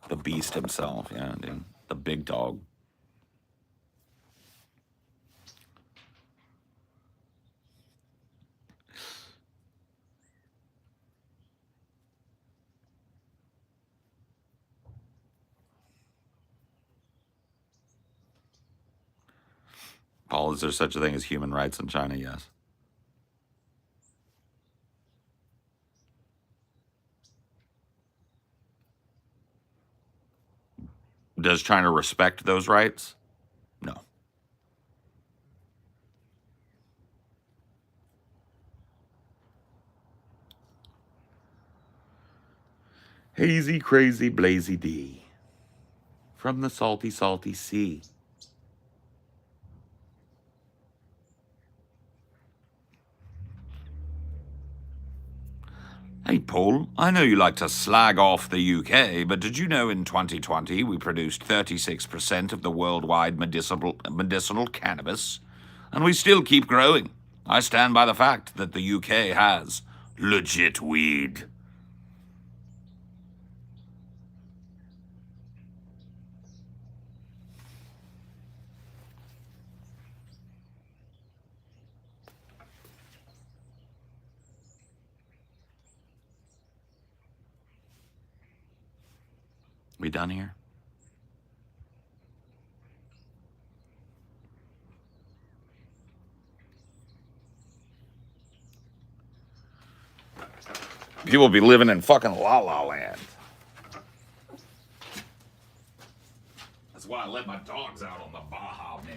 The beast himself, yeah, dude. The big dog. Paul, is there such a thing as human rights in China? Yes. Does China respect those rights? No. Hazy, crazy, blazy D. From the salty, salty sea. Hey, Paul, I know you like to slag off the UK, but did you know in 2020 we produced 36% of the worldwide medicinal cannabis? And we still keep growing. I stand by the fact that the UK has legit weed. We done here? People be living in fucking La La Land. That's why I let my dogs out on the Baja, man.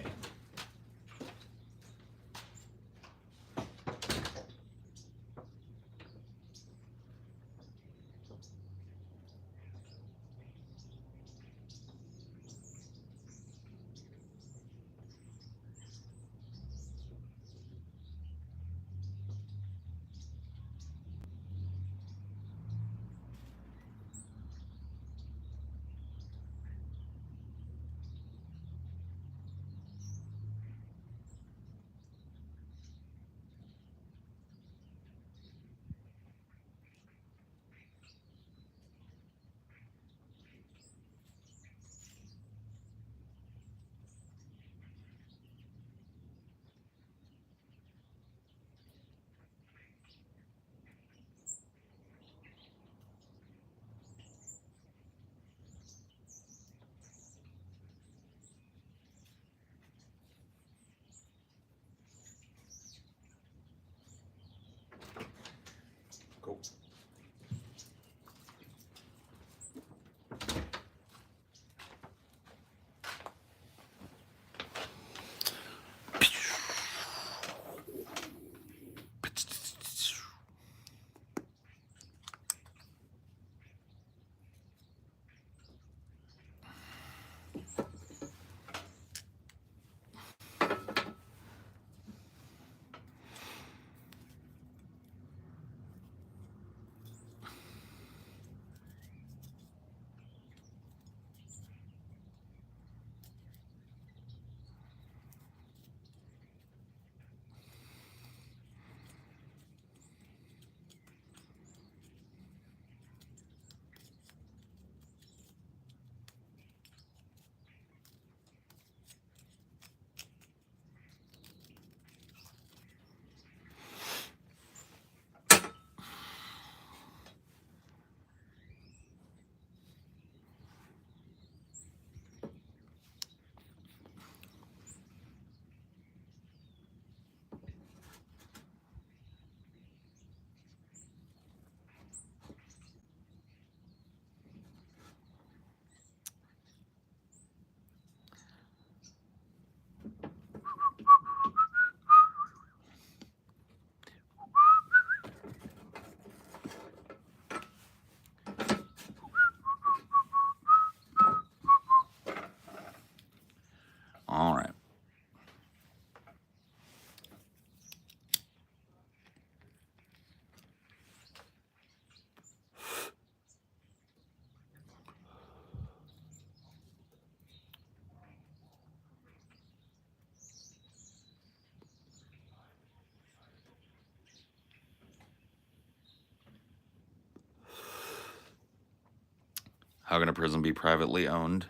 How can a prison be privately owned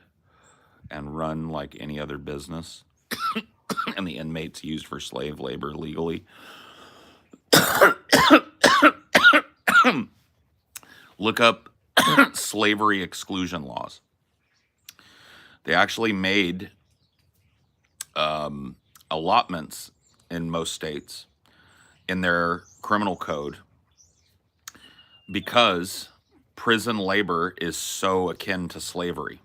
and run like any other business and the inmates used for slave labor legally? Look up slavery exclusion laws. They actually made allotments in most states in their criminal code because prison labor is so akin to slavery.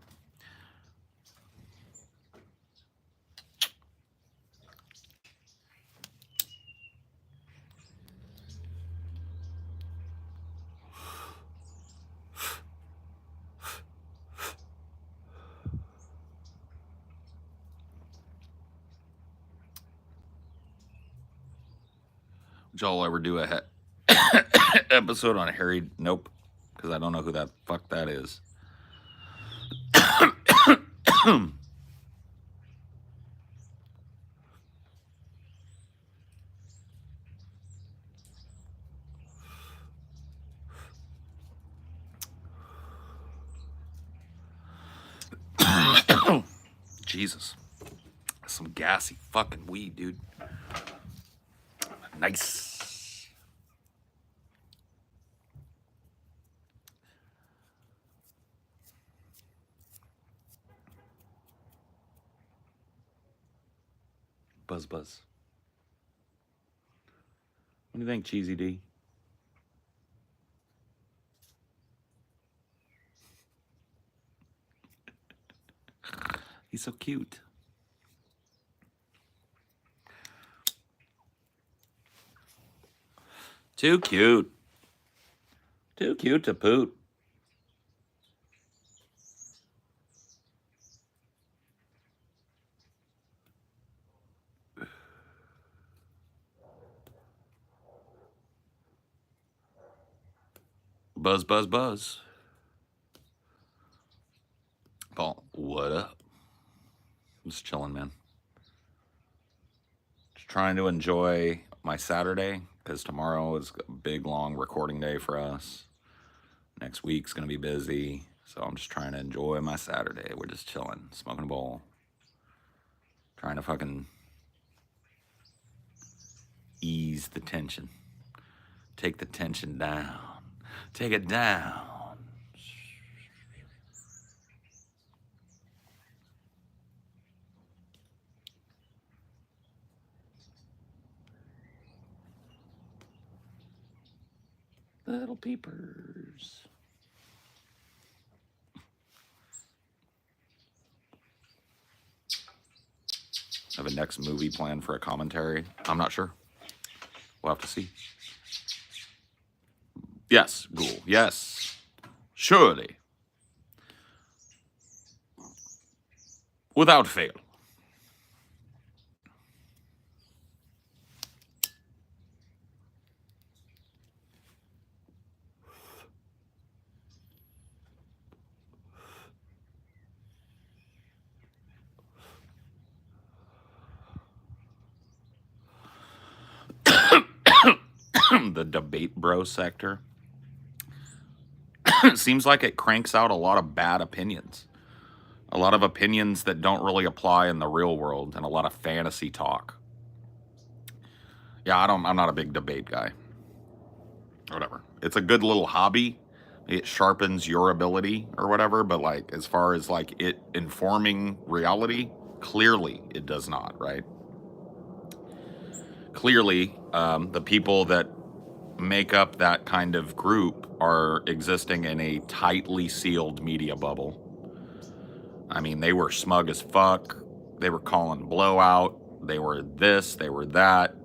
Would y'all ever do a episode on Harry? Nope, because I don't know who that fuck that is. Jesus. Some gassy fucking weed, dude. Nice. Buzz buzz. What do you think, Cheesy D? He's so cute. Too cute. Too cute to poot. Buzz, buzz, buzz. Paul, what up? Just chilling, man. Just trying to enjoy my Saturday because tomorrow is a big, long recording day for us. Next week's going to be busy. So I'm just trying to enjoy my Saturday. We're just chilling, smoking a bowl. Trying to fucking ease the tension. Take the tension down. Take it down. Little peepers. I have a next movie planned for a commentary. I'm not sure. We'll have to see. Yes, Ghoul. Yes. Surely. Without fail. The debate bro sector. It seems like it cranks out a lot of bad opinions. A lot of opinions that don't really apply in the real world and a lot of fantasy talk. Yeah, I'm not a big debate guy. Whatever. It's a good little hobby. It sharpens your ability or whatever, but like as far as like it informing reality, clearly it does not, right? Clearly, the people that make up that kind of group are existing in a tightly sealed media bubble. I mean, they were smug as fuck. They were calling blowout. They were this, they were that,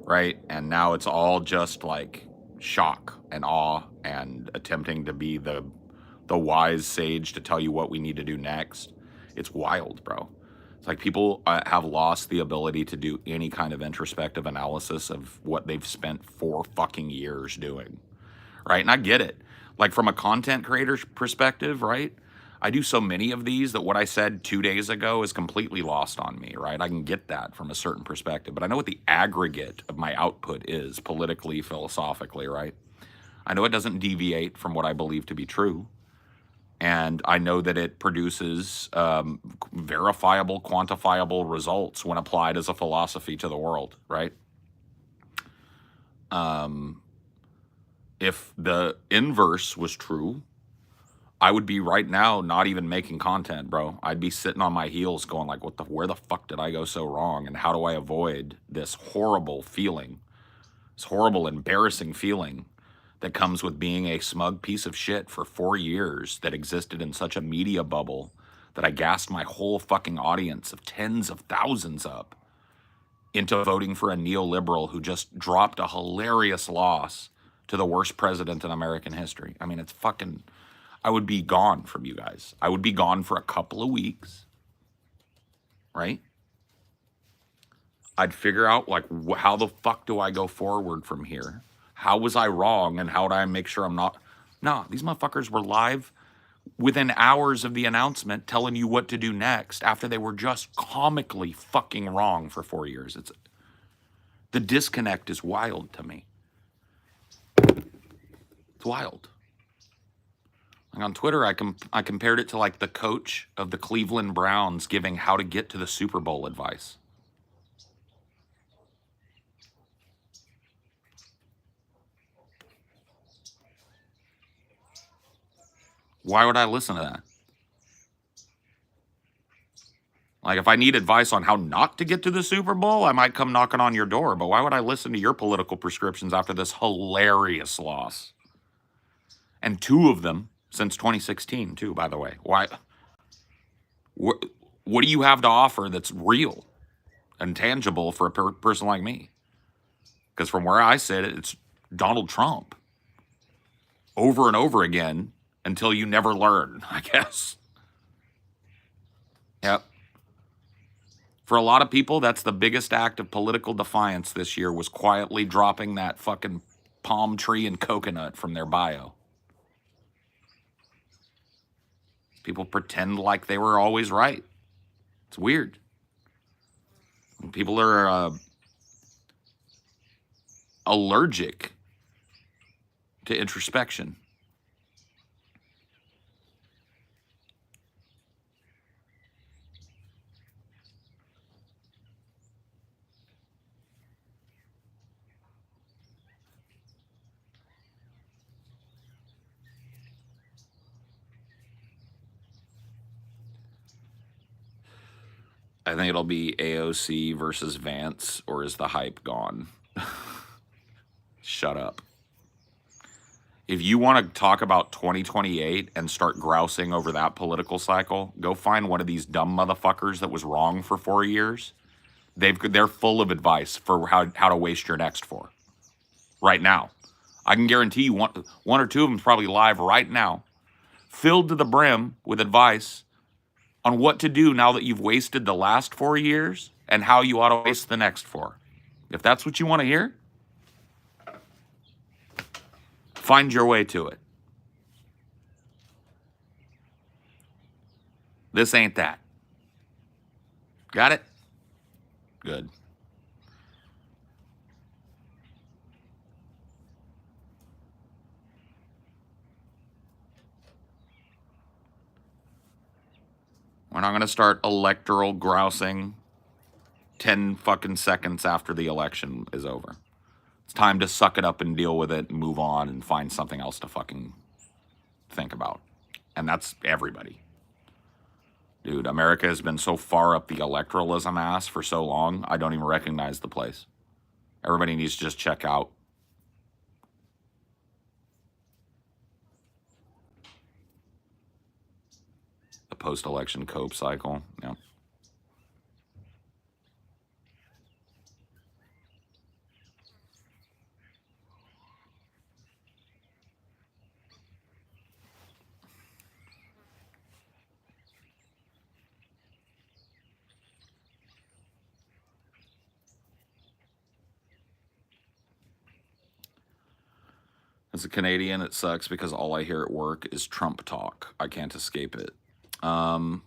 right? And now it's all just like shock and awe and attempting to be the wise sage to tell you what we need to do next. It's wild, bro. It's like people have lost the ability to do any kind of introspective analysis of what they've spent 4 fucking years doing, right? And I get it. Like from a content creator's perspective, right? I do so many of these that what I said 2 days ago is completely lost on me, right? I can get that from a certain perspective, but I know what the aggregate of my output is politically, philosophically, right? I know it doesn't deviate from what I believe to be true. And I know that it produces verifiable, quantifiable results when applied as a philosophy to the world, right? If the inverse was true, I would be right now not even making content, bro. I'd be sitting on my heels going like, where the fuck did I go so wrong? And how do I avoid this horrible feeling, this horrible, embarrassing feeling that comes with being a smug piece of shit for 4 years that existed in such a media bubble that I gassed my whole fucking audience of tens of thousands up into voting for a neoliberal who just dropped a hilarious loss to the worst president in American history. I mean, it's fucking, I would be gone from you guys. I would be gone for a couple of weeks, right? I'd figure out like how the fuck do I go forward from here? How was I wrong, and how do I make sure I'm not? Nah, these motherfuckers were live within hours of the announcement telling you what to do next after they were just comically fucking wrong for 4 years. It's the disconnect is wild to me. It's wild. Like on Twitter, I compared it to like the coach of the Cleveland Browns giving how to get to the Super Bowl advice. Why would I listen to that? Like, if I need advice on how not to get to the Super Bowl, I might come knocking on your door. But why would I listen to your political prescriptions after this hilarious loss? And 2 of them since 2016, too, by the way. Why? What do you have to offer that's real and tangible for a person like me? Because from where I sit, it's Donald Trump over and over again until you never learn, I guess. Yep. For a lot of people, that's the biggest act of political defiance this year, was quietly dropping that fucking palm tree and coconut from their bio. People pretend like they were always right. It's weird. People are allergic to introspection. I think it'll be AOC versus Vance, or is the hype gone? Shut up. If you want to talk about 2028 and start grousing over that political cycle, go find one of these dumb motherfuckers that was wrong for 4 years. They're full of advice for how to waste your next 4 right now. I can guarantee you one or two of them is probably live right now, filled to the brim with advice on what to do now that you've wasted the last 4 years and how you ought to waste the next 4. If that's what you want to hear, find your way to it. This ain't that. Got it? Good. We're not going to start electoral grousing 10 fucking seconds after the election is over. It's time to suck it up and deal with it and move on and find something else to fucking think about. And that's everybody. Dude, America has been so far up the electoralism ass for so long, I don't even recognize the place. Everybody needs to just check out. The post-election cope cycle. Yeah. As a Canadian, it sucks because all I hear at work is Trump talk. I can't escape it. Why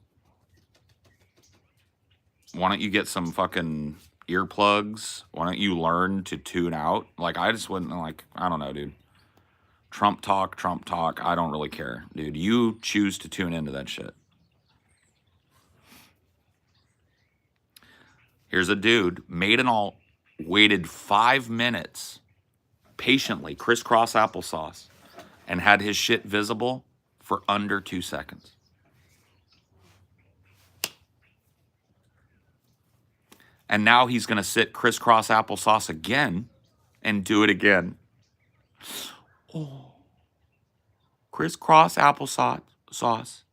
don't you get some fucking earplugs? Why don't you learn to tune out? Like, I just wouldn't, like, I don't know, dude. Trump talk. I don't really care, dude. You choose to tune into that shit. Here's a dude, made an alt, waited 5 minutes patiently, crisscross applesauce, and had his shit visible for under 2 seconds. And now he's going to sit crisscross applesauce again and do it again. Oh. Crisscross applesauce.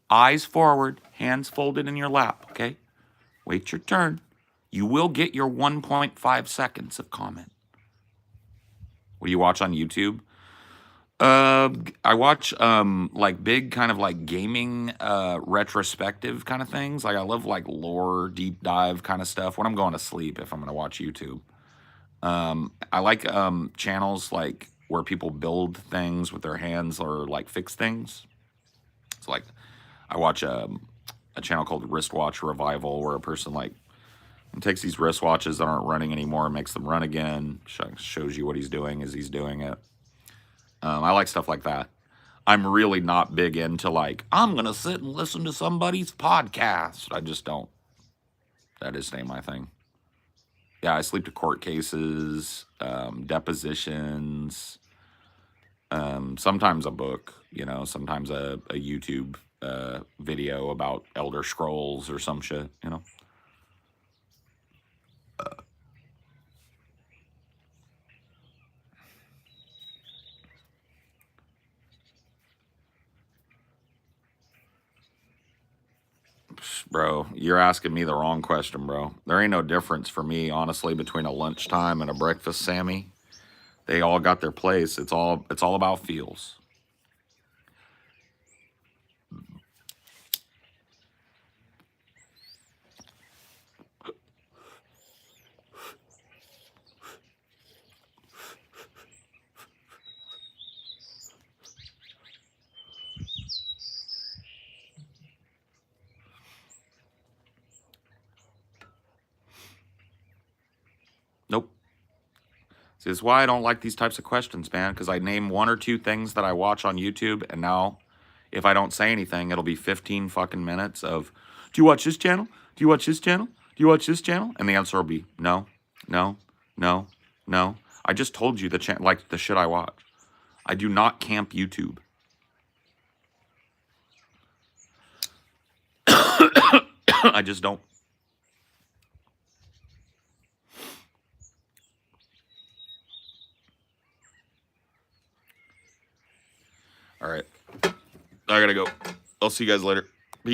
Eyes forward, hands folded in your lap, okay? Wait your turn. You will get your 1.5 seconds of comment. What do you watch on YouTube? I watch like big kind of like gaming retrospective kind of things. Like I love like lore deep dive kind of stuff when I'm going to sleep if I'm going to watch YouTube. I like channels like where people build things with their hands or like fix things. So like I watch a channel called Wristwatch Revival where a person like takes these wristwatches that aren't running anymore and makes them run again. Shows you what he's doing as he's doing it. I like stuff like that. I'm really not big into like, I'm going to sit and listen to somebody's podcast. I just don't. That just ain't my thing. Yeah, I sleep to court cases, depositions, sometimes a book, you know, sometimes a YouTube video about Elder Scrolls or some shit, you know. Bro, you're asking me the wrong question, bro. There ain't no difference for me, honestly, between a lunchtime and a breakfast Sammy. They all got their place. It's all about feels. Nope. See, this is why I don't like these types of questions, man, because I name 1 or 2 things that I watch on YouTube, and now if I don't say anything, it'll be 15 fucking minutes of, do you watch this channel? Do you watch this channel? Do you watch this channel? And the answer will be no, no, no, no. I just told you like the shit I watch. I do not camp YouTube. I just don't. All right. I gotta go. I'll see you guys later.